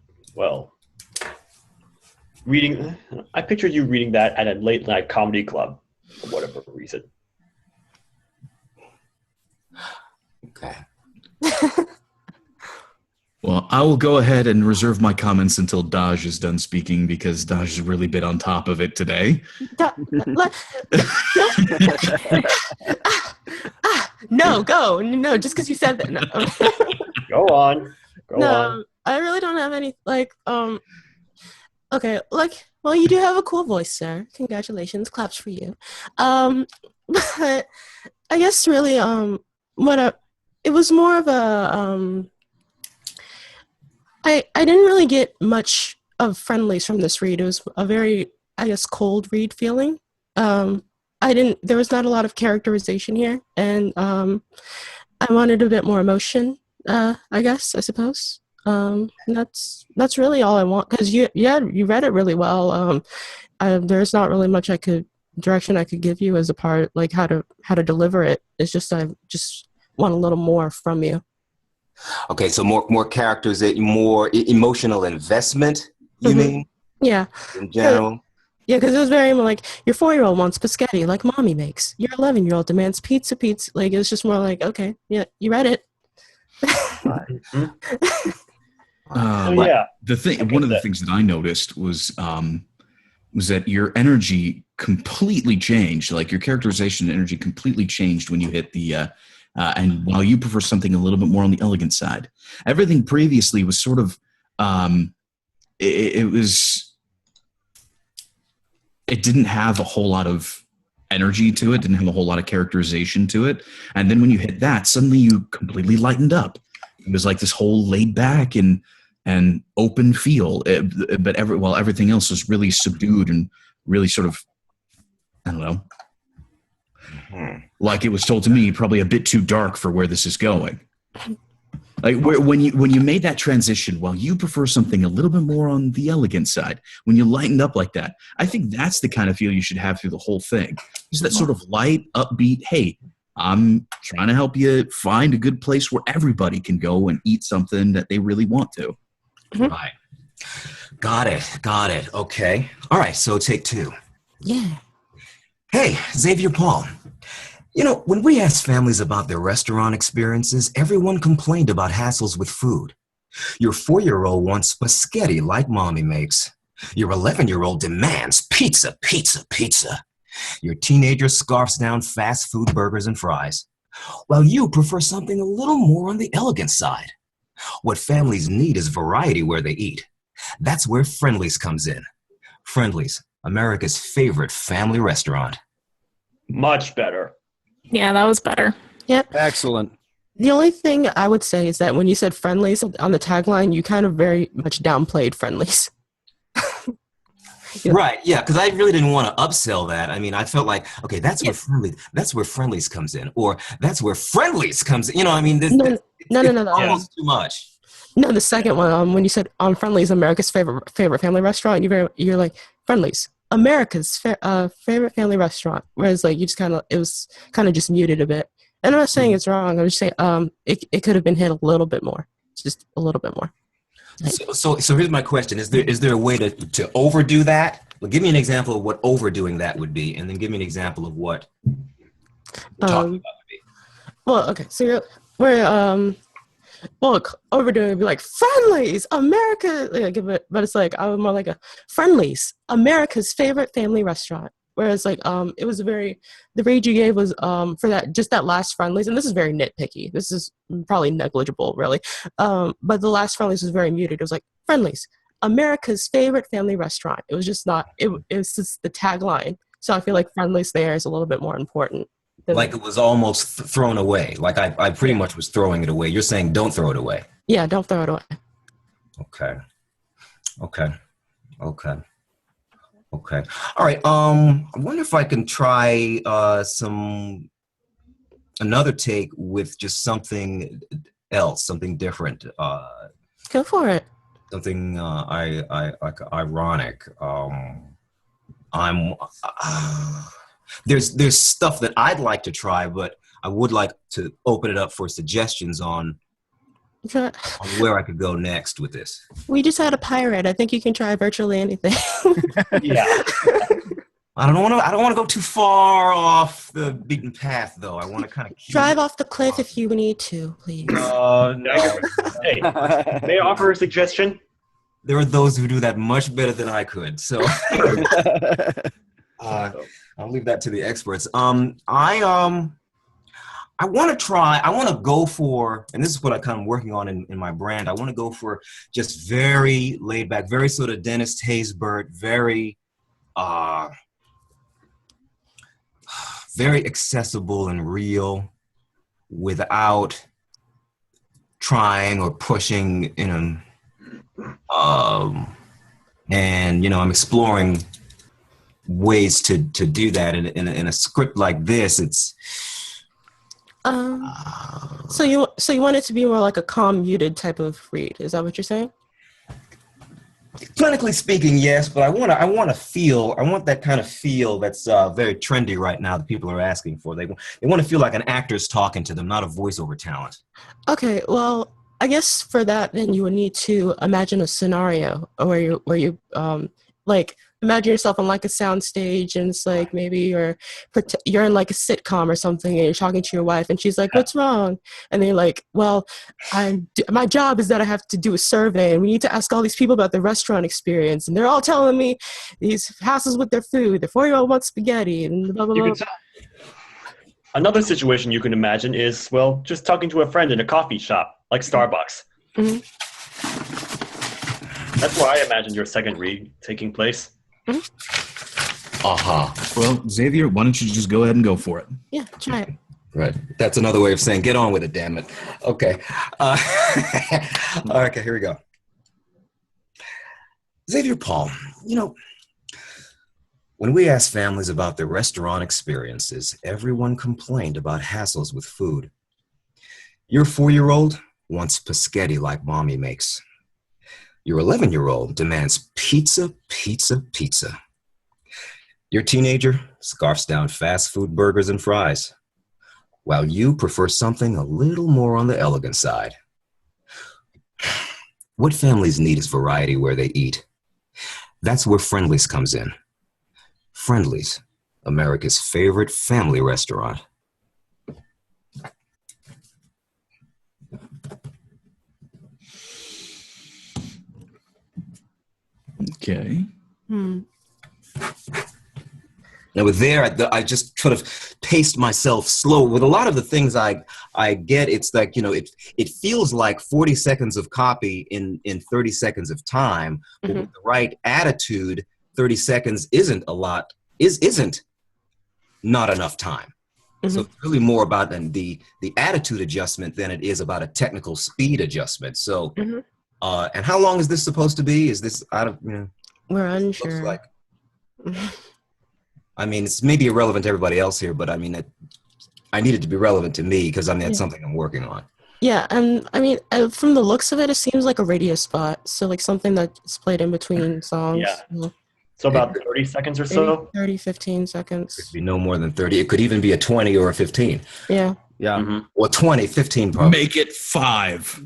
Speaker 2: reading that at a late night comedy club for whatever reason.
Speaker 9: Okay.
Speaker 1: Well, I will go ahead and reserve my comments until Daj is done speaking because Daj has really been on top of it today.
Speaker 3: No, go. No, just because you said that. No.
Speaker 2: Go on. Go on.
Speaker 3: I really don't have any, okay, well, you do have a cool voice, sir. Congratulations. Claps for you. But I guess really, it was more of a, I didn't really get much of Friendlies from this read. It was a very, I guess, cold read feeling. There was not a lot of characterization here, and I wanted a bit more emotion, I suppose. That's really all I want, because you read it really well. There's not really much direction I could give you as a part, like how to deliver it. It's just I just want a little more from you.
Speaker 9: Okay, so more characters, more emotional investment, you mean?
Speaker 3: Yeah.
Speaker 9: In general?
Speaker 3: Yeah, because it was very like, your 4-year-old wants spaghetti like mommy makes. Your 11-year-old demands pizza. Like, it was just more like, okay, yeah, you read it.
Speaker 1: One of the things that I noticed was that your energy completely changed. Like, your characterization and energy completely changed when you hit the and while you prefer something a little bit more on the elegant side. Everything previously was sort of it didn't have a whole lot of energy to it, didn't have a whole lot of characterization to it. And then when you hit that, suddenly you completely lightened up. It was like this whole laid back and open feel. But everything else was really subdued and really sort of, I don't know, like it was told to me, probably a bit too dark for where this is going. Like when you made that transition, while you prefer something a little bit more on the elegant side, when you lightened up like that, I think that's the kind of feel you should have through the whole thing. Just that sort of light, upbeat, hey, I'm trying to help you find a good place where everybody can go and eat something that they really want to.
Speaker 3: Mm-hmm.
Speaker 9: Right. Got it. Okay. All right, so take 2.
Speaker 3: Yeah.
Speaker 9: Hey, Xavier Paul. You know, when we asked families about their restaurant experiences, everyone complained about hassles with food. Your 4-year-old wants spaghetti like mommy makes. Your 11-year-old demands pizza, pizza, pizza. Your teenager scarfs down fast food burgers and fries, while you prefer something a little more on the elegant side. What families need is variety where they eat. That's where Friendly's comes in. Friendly's, America's favorite family restaurant.
Speaker 2: Much better.
Speaker 6: Yeah, that was better.
Speaker 3: Yep.
Speaker 4: Excellent.
Speaker 3: The only thing I would say is that when you said Friendlies on the tagline, you kind of very much downplayed Friendlies. Yeah.
Speaker 9: Right, yeah, because I really didn't want to upsell that. I mean, I felt like, okay, that's
Speaker 3: Yeah.
Speaker 9: where Friendly's comes in, or that's where Friendly's comes in. You know, I mean,
Speaker 3: No.
Speaker 9: it's almost too much.
Speaker 3: No, the second one, when you said Friendlies, America's favorite family restaurant, you're like Friendlies, America's favorite family restaurant. Whereas like you just it was kind of just muted a bit. And I'm not saying it's wrong. I'm just saying it could have been hit a little bit more, just a little bit more.
Speaker 9: So here's my question: Is there a way to overdo that? Well, give me an example of what overdoing that would be, and then give me an example of what we're talking about would be.
Speaker 3: Well, okay, so overdoing it would be like Friendlies, America, but it's like I was more like a Friendlies, America's favorite family restaurant. Whereas like it was the read you gave was for that last Friendlies, and this is very nitpicky. This is probably negligible, really. But the last Friendlies was very muted. It was like Friendlies, America's favorite family restaurant. It was just not. It was just the tagline. So I feel like Friendlies there is a little bit more important.
Speaker 9: Like it was almost thrown away. Like I pretty much was throwing it away. You're saying don't throw it away.
Speaker 3: Yeah, don't throw it away.
Speaker 9: Okay. All right. I wonder if I can try another take with just something else, something different.
Speaker 3: Go for it.
Speaker 9: Something like ironic. There's stuff that I'd like to try, but I would like to open it up for suggestions on where I could go next with this.
Speaker 3: We just had a pirate. I think you can try virtually anything.
Speaker 2: Yeah.
Speaker 9: I don't want to go too far off the beaten path, though. I want to kind of
Speaker 3: drive off the cliff if you need to, please.
Speaker 2: No. Hey, may I offer a suggestion?
Speaker 9: There are those who do that much better than I could. So I'll leave that to the experts. I want to go for, and this is what I'm kind of working on in my brand. I want to go for just very laid back, very sort of Dennis Haysbert, very accessible and real without trying or pushing, and, I'm exploring ways to do that in a script like this. It's,
Speaker 3: so you want it to be more like a calm, muted type of read? Is that what you're saying?
Speaker 9: Clinically speaking, yes, but I want that kind of feel that's very trendy right now that people are asking for. They want to feel like an actor's talking to them, not a voiceover talent.
Speaker 3: Okay, well, I guess for that, then you would need to imagine a scenario where you like imagine yourself on like a sound stage, and it's like maybe you're in like a sitcom or something, and you're talking to your wife, and she's like, "What's wrong?" And then you're like, "Well, my job is that I have to do a survey, and we need to ask all these people about their restaurant experience, and they're all telling me these hassles with their food. The 4-year-old wants spaghetti, and blah blah blah."
Speaker 2: Another situation you can imagine is, well, just talking to a friend in a coffee shop, like Starbucks.
Speaker 3: Mm-hmm.
Speaker 2: That's where I imagined your second read taking place.
Speaker 3: Mm-hmm.
Speaker 1: Well, Xavier, why don't you just go ahead and go for it?
Speaker 3: Yeah, try it.
Speaker 9: Right. That's another way of saying get on with it, damn it. Okay. Okay, here we go. Xavier Paul, when we asked families about their restaurant experiences, everyone complained about hassles with food. Your 4-year-old wants spaghetti like mommy makes. Your 11-year-old demands pizza, pizza, pizza. Your teenager scarfs down fast food burgers and fries, while you prefer something a little more on the elegant side. What families need is variety where they eat. That's where Friendly's comes in. Friendly's, America's favorite family restaurant.
Speaker 1: Okay.
Speaker 9: Now with there, I just sort of paced myself slow. With a lot of the things I get, it's like, it feels like 40 seconds of copy in 30 seconds of time. But with the right attitude, 30 seconds isn't a lot, isn't not enough time. So it's really more about the attitude adjustment than it is about a technical speed adjustment. So, and how long is this supposed to be? Is this out of,
Speaker 3: We're unsure.
Speaker 9: Looks like. I mean, it's maybe irrelevant to everybody else here, but I mean, I need it to be relevant to me because that's something I'm working on.
Speaker 3: Yeah, and I mean, from the looks of it, it seems like a radio spot. So like something that's played in between songs.
Speaker 2: Yeah. So about 30 seconds or so?
Speaker 3: 30, 15 seconds.
Speaker 9: It could be no more than 30. It could even be a 20 or a 15.
Speaker 3: Yeah.
Speaker 4: Yeah.
Speaker 9: Well, 20, 15 probably.
Speaker 1: Make it 5.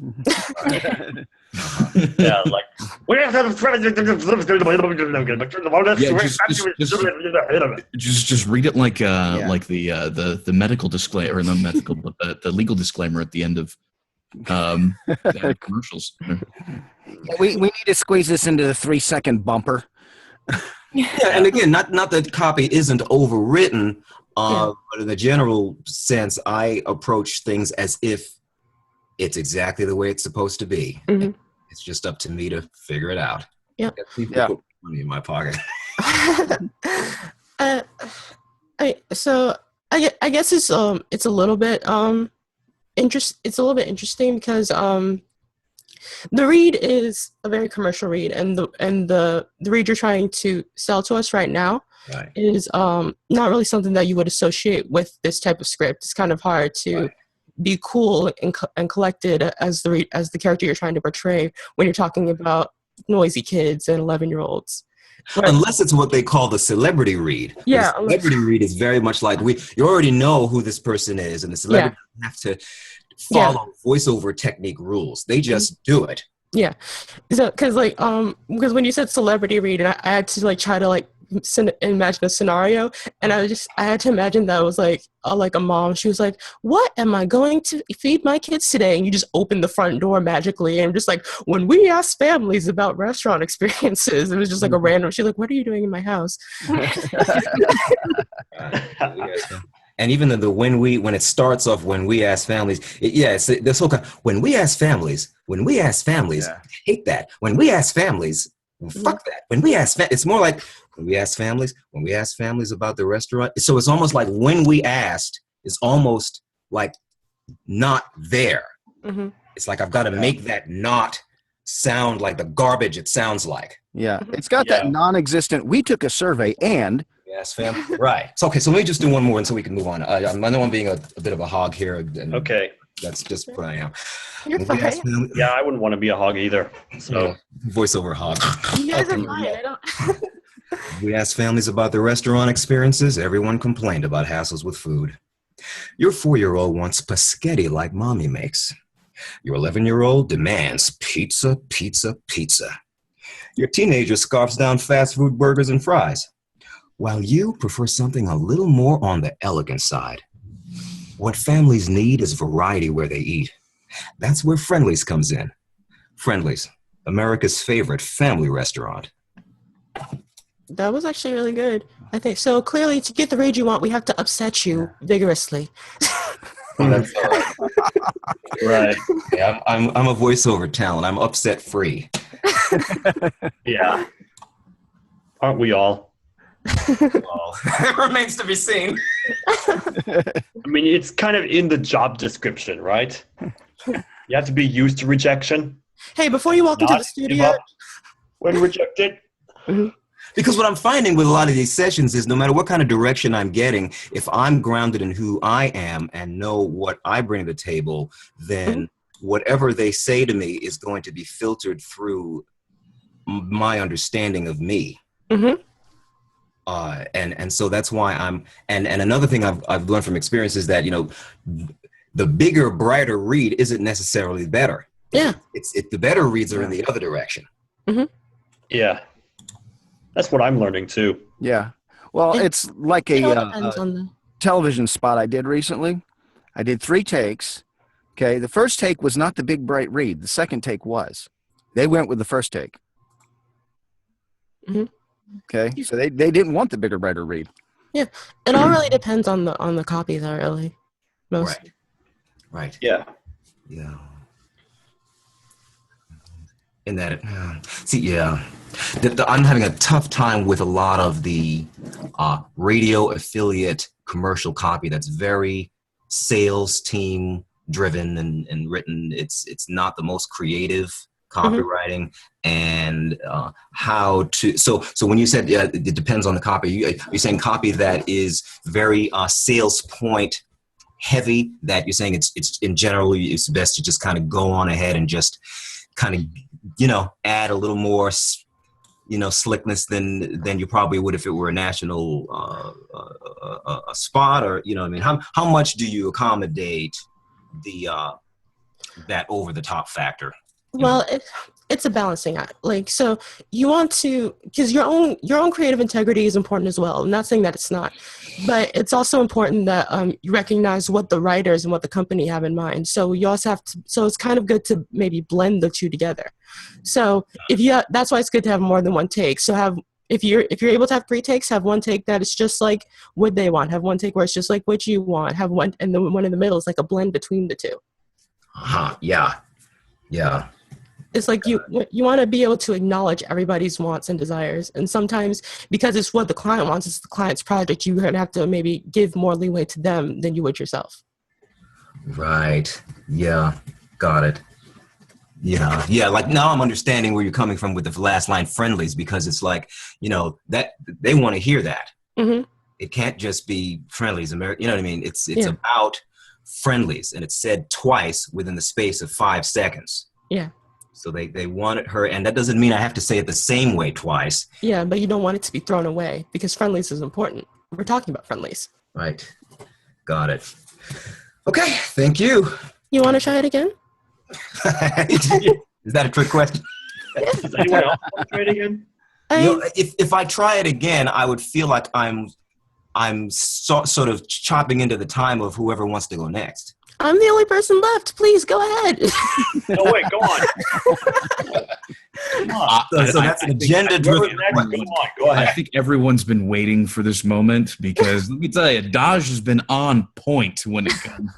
Speaker 2: Yeah, like
Speaker 1: just read it like the medical disclaimer, or the medical, but the legal disclaimer at the end of commercials.
Speaker 4: We need to squeeze this into the 3-second bumper.
Speaker 9: Yeah, and again, not that copy isn't overwritten, but in the general sense, I approach things as if it's exactly the way it's supposed to be. It's just up to me to figure it out.
Speaker 3: Yeah.
Speaker 9: Put money in my pocket.
Speaker 3: So I guess it's a little bit It's a little bit interesting because the read is a very commercial read, and the read you're trying to sell to us right now is not really something that you would associate with this type of script. It's kind of hard to be cool and collected as the character you're trying to portray when you're talking about noisy kids and 11-year-olds.
Speaker 9: Unless it's what they call the celebrity read.
Speaker 3: Yeah.
Speaker 9: The celebrity read is very much like you already know who this person is, and the celebrity doesn't have to follow voiceover technique rules. They just do it. Yeah.
Speaker 3: So, because when you said celebrity read, and I had to try to imagine a scenario, and I had to imagine that it was like a mom. She was like, "What am I going to feed my kids today?" And you just open the front door magically, and just like, when we ask families about restaurant experiences, it was just like a random. She's like, "What are you doing in my house?"
Speaker 9: And even when it starts off, when we ask families, it's this whole when we ask families, I hate that. When we ask families, fuck that. When we ask, it's more like when we ask families about the restaurant. So it's almost like when we asked is almost like not there. Mm-hmm. It's like I've got to make that not sound like the garbage it sounds like.
Speaker 4: Yeah, it's got that non-existent. We took a survey and.
Speaker 9: Yes, fam. Right. So, okay, so let me just do one more and so we can move on. I know I'm being a bit of a hog here. And
Speaker 2: okay.
Speaker 9: That's just what I am.
Speaker 3: You're fine.
Speaker 2: Yeah, I wouldn't want to be a hog either. So
Speaker 9: voiceover hog.
Speaker 3: You guys are fine. I don't.
Speaker 9: We asked families about their restaurant experiences. Everyone complained about hassles with food. Your 4-year-old wants spaghetti like mommy makes. Your 11-year-old demands pizza, pizza, pizza. Your teenager scarfs down fast food burgers and fries, while you prefer something a little more on the elegant side. What families need is variety where they eat. That's where Friendly's comes in. Friendly's, America's favorite family restaurant.
Speaker 3: That was actually really good. I think so. Clearly, to get the rage you want, we have to upset you vigorously.
Speaker 2: That's right.
Speaker 9: Yeah, I'm a voiceover talent. I'm upset free.
Speaker 2: Yeah. Aren't we all?
Speaker 9: It remains to be seen.
Speaker 2: I mean, it's kind of in the job description, right? You have to be used to rejection.
Speaker 3: Hey, before you walk into the studio,
Speaker 2: when rejected.
Speaker 9: Because what I'm finding with a lot of these sessions is no matter what kind of direction I'm getting, if I'm grounded in who I am and know what I bring to the table, then whatever they say to me is going to be filtered through my understanding of me. Mm-hmm. And so that's why and another thing I've learned from experience is that, the bigger, brighter read isn't necessarily better.
Speaker 3: Yeah.
Speaker 9: It's the better reads are in the other direction.
Speaker 3: Mm-hmm.
Speaker 2: Yeah. That's what I'm learning too.
Speaker 4: Yeah. Well, it's like a television spot I did recently. I did 3 takes. Okay. The first take was not the big, bright read. The second take was. They went with the first take.
Speaker 3: Mhm.
Speaker 4: Okay, so they didn't want the bigger, better read.
Speaker 3: It all really depends on the copy, though. Really, most.
Speaker 9: Right.
Speaker 2: Yeah.
Speaker 9: Yeah. In that, see, yeah, I'm having a tough time with a lot of the radio affiliate commercial copy that's very sales team driven and written. It's not the most creative copywriting, and how to. So when you said it depends on the copy, you're saying copy that is very sales point heavy. That you're saying it's in general it's best to just kind of go on ahead and just kind of add a little more slickness than you probably would if it were a national a spot, or I mean, how much do you accommodate the that over the top factor?
Speaker 3: Well, it's a balancing act. Like, so you want to, because your own creative integrity is important as well. I'm not saying that it's not, but it's also important that you recognize what the writers and what the company have in mind. So you also have to. So it's kind of good to maybe blend the two together. So that's why it's good to have more than one take. So if you're able to have 3 takes, have one take that is just like what they want. Have one take where it's just like what you want. Have one, and the one in the middle is like a blend between the two.
Speaker 9: Yeah.
Speaker 3: It's like you want to be able to acknowledge everybody's wants and desires. And sometimes because it's what the client wants, it's the client's project, you're going to have to maybe give more leeway to them than you would yourself.
Speaker 9: Right. Yeah. Got it. Yeah. Like now I'm understanding where you're coming from with the last line, friendlies, because it's like, that they want to hear that.
Speaker 3: Mm-hmm.
Speaker 9: It can't just be friendlies. You know what I mean? It's about friendlies, and it's said twice within the space of 5 seconds.
Speaker 3: Yeah.
Speaker 9: So they wanted her, and that doesn't mean I have to say it the same way twice.
Speaker 3: Yeah, but you don't want it to be thrown away because friendlies is important. We're talking about friendlies.
Speaker 9: Right. Got it. Okay, thank you.
Speaker 3: You want to try it again?
Speaker 9: Is that a trick question?
Speaker 2: Does anyone else want to try it again?
Speaker 9: If I try it again, I would feel like I'm sort of chopping into the time of whoever wants to go next.
Speaker 3: I'm the only person left. Please go ahead.
Speaker 2: No, wait, go on. Come on.
Speaker 9: So that's an agenda-driven.
Speaker 2: Go on, go ahead.
Speaker 1: I think everyone's been waiting for this moment because let me tell you, Daj has been on point when it comes.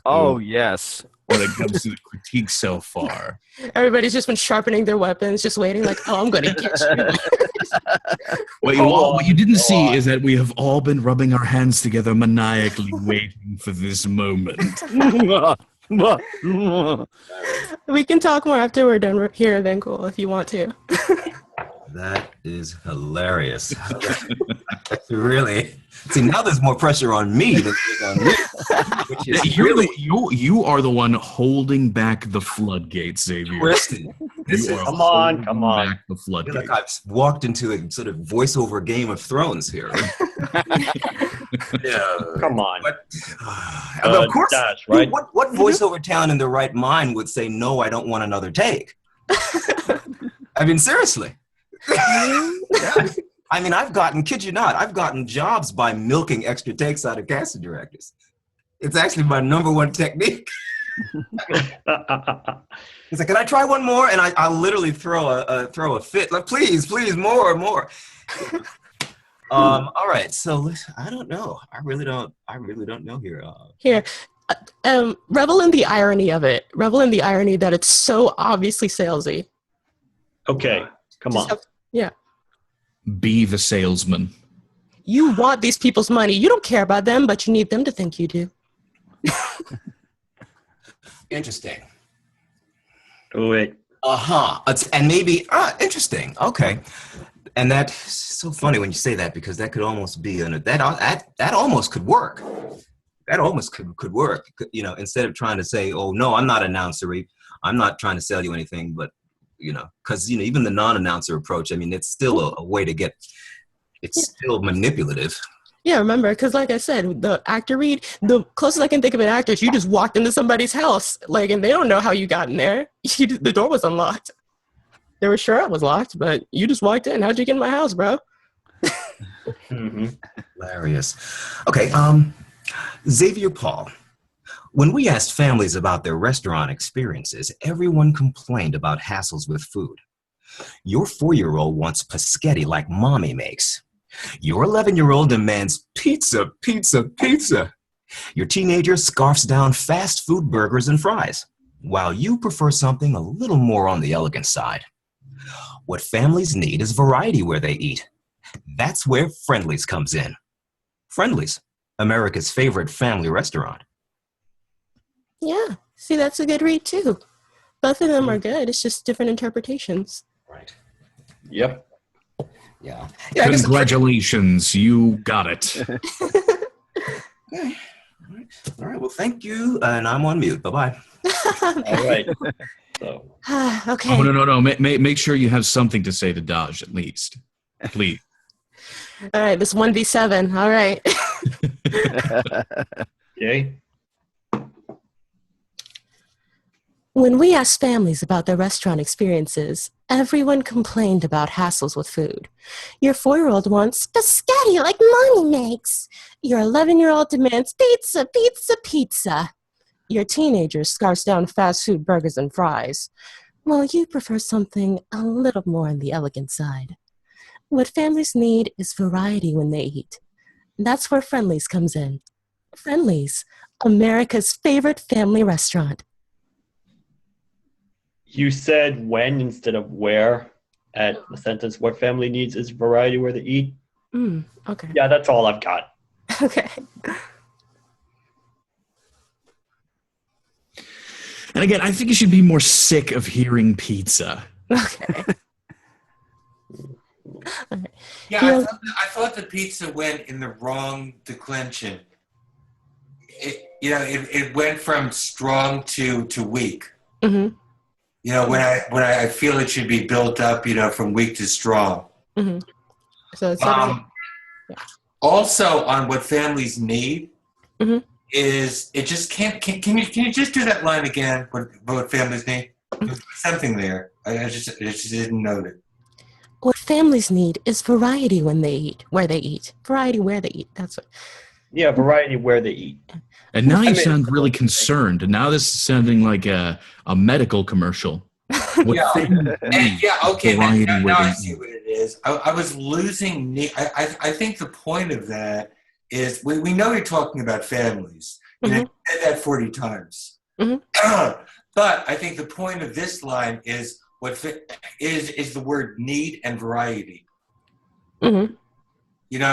Speaker 4: Yes.
Speaker 1: When it comes to the critique so far.
Speaker 3: Everybody's just been sharpening their weapons, just waiting like, I'm going to get you.
Speaker 1: What you didn't see is that we have all been rubbing our hands together maniacally waiting for this moment.
Speaker 3: We can talk more after we're done here then, cool, if you want to.
Speaker 9: That is hilarious. Really. See, now there's more pressure on me than there's on you. Which is
Speaker 1: you are the one holding back the floodgates, Xavier.
Speaker 9: Kristen,
Speaker 2: come on.
Speaker 1: Back the
Speaker 9: I feel
Speaker 1: floodgates.
Speaker 9: like I've walked into a sort of voiceover Game of Thrones here. Yeah.
Speaker 2: Come on.
Speaker 9: Of course,
Speaker 2: Dash, right?
Speaker 9: What voiceover talent in their right mind would say, no, I don't want another take? I mean, seriously. Yeah. I mean, kid you not, I've gotten jobs by milking extra takes out of casting directors. It's actually my number one technique. It's like, can I try one more? And I'll literally throw a fit. Like, please, more. All right. So I don't know. I really don't know here.
Speaker 3: Here. Revel in the irony of it. Revel in the irony that it's so obviously salesy.
Speaker 2: Okay, come on.
Speaker 3: Yeah.
Speaker 1: Be the salesman.
Speaker 3: You want these people's money. You don't care about them, but you need them to think you do.
Speaker 9: Interesting.
Speaker 2: Oh, wait.
Speaker 9: And maybe interesting. Okay. And that's so funny when you say that, because that could almost be that almost could work. That almost could work. Instead of trying to say, "Oh no, I'm not announcery. I'm not trying to sell you anything," but because even the non-announcer approach, I mean, it's still a way to get. It's still manipulative.
Speaker 3: Yeah, remember, because like I said, the actor read, the closest I can think of an actor is you just walked into somebody's house, and they don't know how you got in there. The door was unlocked. They were sure it was locked, but you just walked in. How'd you get in my house, bro?
Speaker 2: Mm-hmm.
Speaker 9: Hilarious. Okay, Xavier Paul. When we asked families about their restaurant experiences, everyone complained about hassles with food. Your 4-year-old wants paschetti like mommy makes. Your 11-year-old demands pizza, pizza, pizza. Your teenager scarfs down fast food burgers and fries, while you prefer something a little more on the elegant side. What families need is variety where they eat. That's where Friendly's comes in. Friendly's, America's favorite family restaurant.
Speaker 3: Yeah, see, that's a good read too. Both of them are good. It's just different interpretations.
Speaker 9: Right.
Speaker 2: Yep.
Speaker 9: Yeah.
Speaker 1: Congratulations, you got it.
Speaker 9: Okay. All right. Well, thank you. And I'm on mute. Bye-bye.
Speaker 2: All right. So,
Speaker 3: Okay.
Speaker 1: Oh, no. Make sure you have something to say to Dodge at least. Please.
Speaker 3: All right, this 1v7. All right.
Speaker 2: okay.
Speaker 3: When we asked families about their restaurant experiences, everyone complained about hassles with food. Your 4-year-old wants spaghetti like mommy makes. Your 11-year-old demands pizza, pizza, pizza. Your teenager scarfs down fast food burgers and fries. Well, you prefer something a little more on the elegant side. What families need is variety when they eat. That's where Friendly's comes in. Friendly's, America's favorite family restaurant.
Speaker 2: You said when instead of where at the sentence. What family needs is variety where they eat.
Speaker 3: Okay.
Speaker 2: Yeah, that's all I've got.
Speaker 3: Okay.
Speaker 1: And again, I think you should be more sick of hearing pizza.
Speaker 3: Okay.
Speaker 7: Yeah, I thought the pizza went in the wrong declension. It went from strong to weak.
Speaker 3: Mm-hmm.
Speaker 7: When I feel it should be built up, from weak to strong.
Speaker 3: Mm-hmm. So it's
Speaker 7: also on what families need
Speaker 3: mm-hmm.
Speaker 7: is it just can't. Can you just do that line again? What families need? There's something there. I just didn't note it.
Speaker 3: What families need is variety when they eat, where they eat. Variety where they eat. That's what.
Speaker 2: Yeah, variety where they eat.
Speaker 1: And now you sound really concerned. And now this is sounding like a medical commercial.
Speaker 7: Okay. Now I see what it is. I was losing. I think the point of that is we know you're talking about families.
Speaker 3: Mm-hmm.
Speaker 7: You said that 40 times.
Speaker 3: Mm-hmm.
Speaker 7: But I think the point of this line is is the word need and variety.
Speaker 3: Mm-hmm.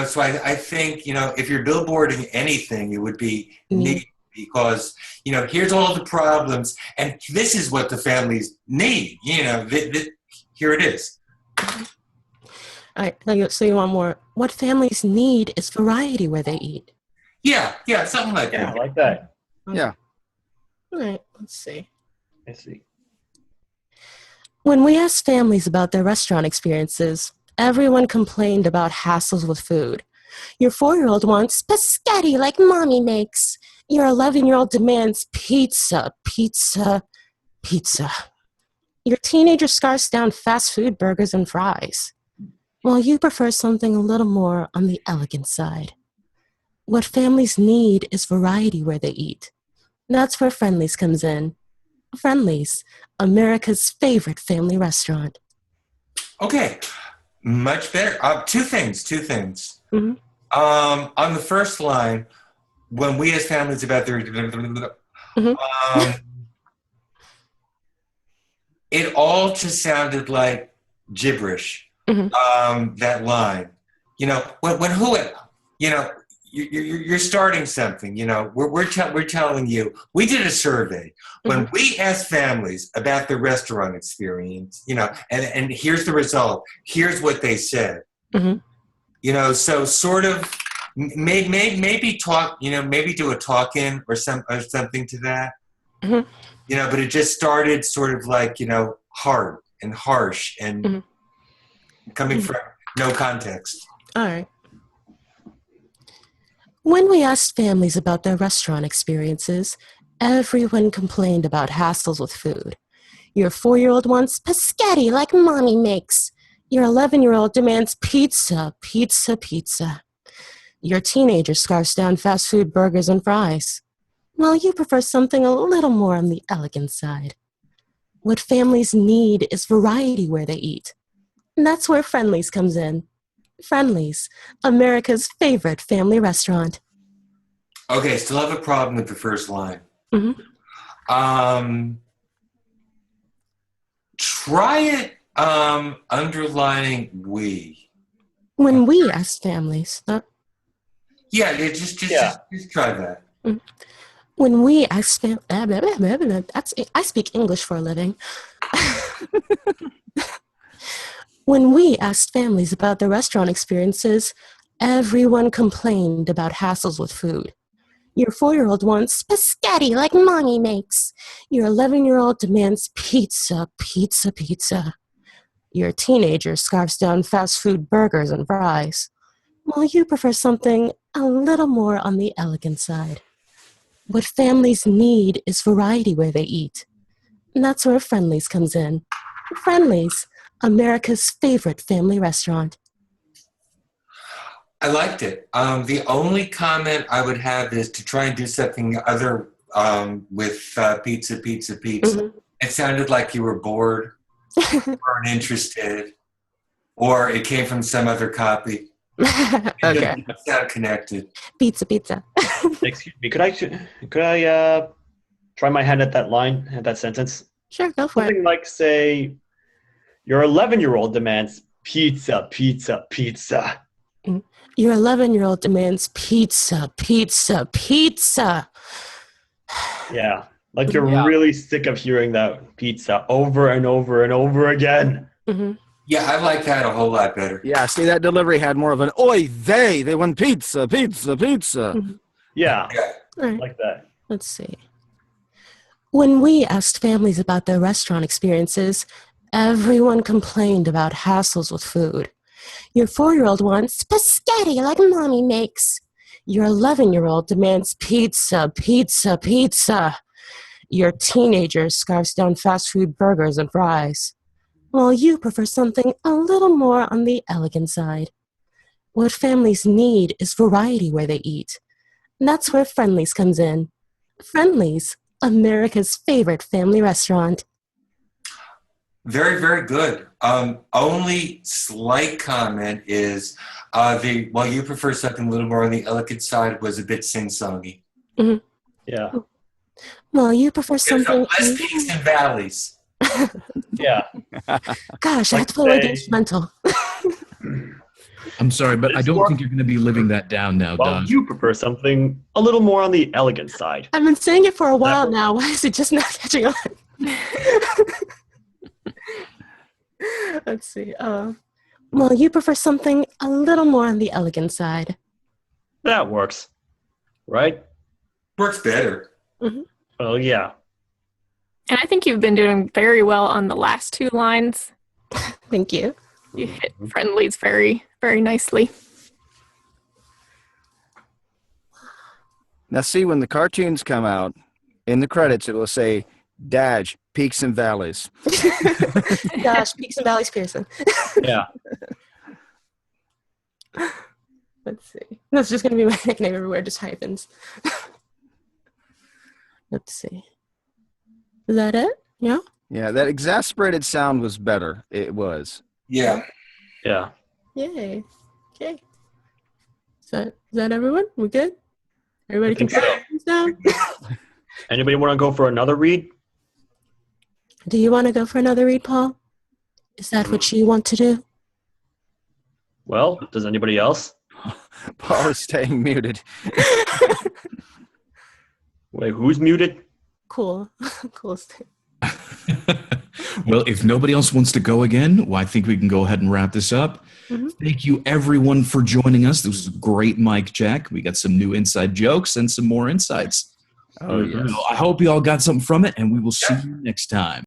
Speaker 7: So I think, if you're billboarding anything, it would be need, because, here's all the problems, and this is what the families need. Here it is.
Speaker 3: All right, so you want more. What families need is variety where they eat.
Speaker 7: Yeah, something like that.
Speaker 2: I like that.
Speaker 4: Yeah.
Speaker 3: All right, let's see.
Speaker 2: I see.
Speaker 3: When we asked families about their restaurant experiences, everyone complained about hassles with food. Your 4-year-old wants paschetti like mommy makes. Your 11-year-old demands pizza, pizza, pizza. Your teenager scarfs down fast food burgers and fries. Well, you prefer something a little more on the elegant side. What families need is variety where they eat. That's where Friendly's comes in. Friendly's, America's favorite family restaurant.
Speaker 7: Okay, much better. Two things.
Speaker 3: Mm-hmm.
Speaker 7: On the first line, when we as families about their,
Speaker 3: Mm-hmm.
Speaker 7: it all just sounded like gibberish.
Speaker 3: Mm-hmm.
Speaker 7: That line, when who, you're starting something. We're telling you. We did a survey when we asked families about their restaurant experience. And here's the result. Here's what they said.
Speaker 3: Mm-hmm.
Speaker 7: So sort of maybe talk. Maybe do a talk-in or something to that.
Speaker 3: Mm-hmm.
Speaker 7: But it just started sort of like hard and harsh and coming from no context.
Speaker 3: All right. When we asked families about their restaurant experiences, everyone complained about hassles with food. Your 4-year-old wants paschetti like mommy makes. Your 11-year-old demands pizza, pizza, pizza. Your teenager scarfs down fast food burgers and fries. Well, you prefer something a little more on the elegant side. What families need is variety where they eat. And that's where Friendly's comes in. Friendly's, America's favorite family restaurant.
Speaker 7: Okay, still have a problem with the first line.
Speaker 3: Mhm.
Speaker 7: Try it underlining we.
Speaker 3: When we ask families,
Speaker 7: Yeah, just try that.
Speaker 3: when we ask I speak English for a living. When we asked families about their restaurant experiences, everyone complained about hassles with food. Your 4-year-old wants spaghetti like mommy makes. Your 11-year-old demands pizza, pizza, pizza. Your teenager scarfs down fast food burgers and fries, while you prefer something a little more on the elegant side. What families need is variety where they eat. And that's where Friendly's comes in. Friendly's, America's favorite family restaurant.
Speaker 7: I liked it. The only comment I would have is to try and do something other with pizza, pizza, pizza.
Speaker 3: Mhm.
Speaker 7: It sounded like you were bored, weren't interested, or it came from some other copy. It
Speaker 3: Okay.
Speaker 7: doesn't sound connected.
Speaker 3: Pizza, pizza.
Speaker 2: Excuse me. Could I try my hand at that line, at that sentence?
Speaker 3: Sure, go for it.
Speaker 2: Something like, say, your 11-year-old demands pizza, pizza, pizza.
Speaker 3: Your 11-year-old demands pizza, pizza, pizza.
Speaker 2: Yeah, like you're
Speaker 4: Yeah.
Speaker 2: really sick of hearing that pizza over and over and over again.
Speaker 3: Mhm.
Speaker 7: Yeah, I like that a whole lot better.
Speaker 4: Yeah, see, that delivery had more of an oi, they want pizza, pizza, pizza.
Speaker 2: Yeah,
Speaker 3: All right.
Speaker 2: like that.
Speaker 3: Let's see. When we asked families about their restaurant experiences, everyone complained about hassles with food. Your 4-year-old wants spaghetti like mommy makes. Your 11-year-old demands pizza, pizza, pizza. Your teenager scarfs down fast food burgers and fries, while you prefer something a little more on the elegant side. What families need is variety where they eat. And that's where Friendly's comes in. Friendly's, America's favorite family restaurant.
Speaker 7: Very, very good. Only slight comment is while you prefer something a little more on the elegant side was a bit sing-songy.
Speaker 2: Yeah,
Speaker 3: Well, you prefer
Speaker 7: There's
Speaker 3: something.
Speaker 7: less peaks and valleys.
Speaker 2: yeah.
Speaker 3: Gosh, I
Speaker 2: Like
Speaker 3: have to play like
Speaker 2: say-
Speaker 3: instrumental.
Speaker 1: I'm sorry, but I
Speaker 2: It's
Speaker 1: don't
Speaker 2: more-
Speaker 1: think you're going to be living that down now,
Speaker 2: Well,
Speaker 1: Don.
Speaker 2: you prefer something a little more on the elegant side.
Speaker 3: I've been saying it for a while now. Why is it just not catching on? Let's see. Well, you prefer something a little more on the elegant side.
Speaker 2: That works, right?
Speaker 7: Works better.
Speaker 2: Well, yeah.
Speaker 6: And I think you've been doing very well on the last two lines.
Speaker 3: Thank you.
Speaker 6: You hit Friendly's very, very nicely.
Speaker 4: Now, see, when the cartoons come out, in the credits, it will say, Daj, Peaks and Valleys.
Speaker 3: Gosh, Peaks and Valleys Pearson.
Speaker 2: Yeah.
Speaker 3: Let's see. That's just going to be my nickname everywhere, just hyphens. Let's see. Is that it? Yeah?
Speaker 4: Yeah, that exasperated sound was better. It was.
Speaker 7: Yeah.
Speaker 2: Yeah.
Speaker 3: Yay. Okay. Is that everyone? We good? Everybody
Speaker 2: I think
Speaker 3: can
Speaker 2: so.
Speaker 3: put things down?
Speaker 2: Anybody want to go for another read?
Speaker 3: Do you want to go for another read, Paul? Is that what you want to do?
Speaker 2: Well, does anybody else?
Speaker 4: Paul is staying muted.
Speaker 2: Wait, who's muted?
Speaker 3: Cool. Cool.
Speaker 1: Well, if nobody else wants to go again, well, I think we can go ahead and wrap this up.
Speaker 3: Mhm.
Speaker 1: Thank you, everyone, for joining us. This was a great mic check. We got some new inside jokes and some more insights.
Speaker 4: Oh, yes.
Speaker 1: So I hope you all got something from it, and we will see you next time.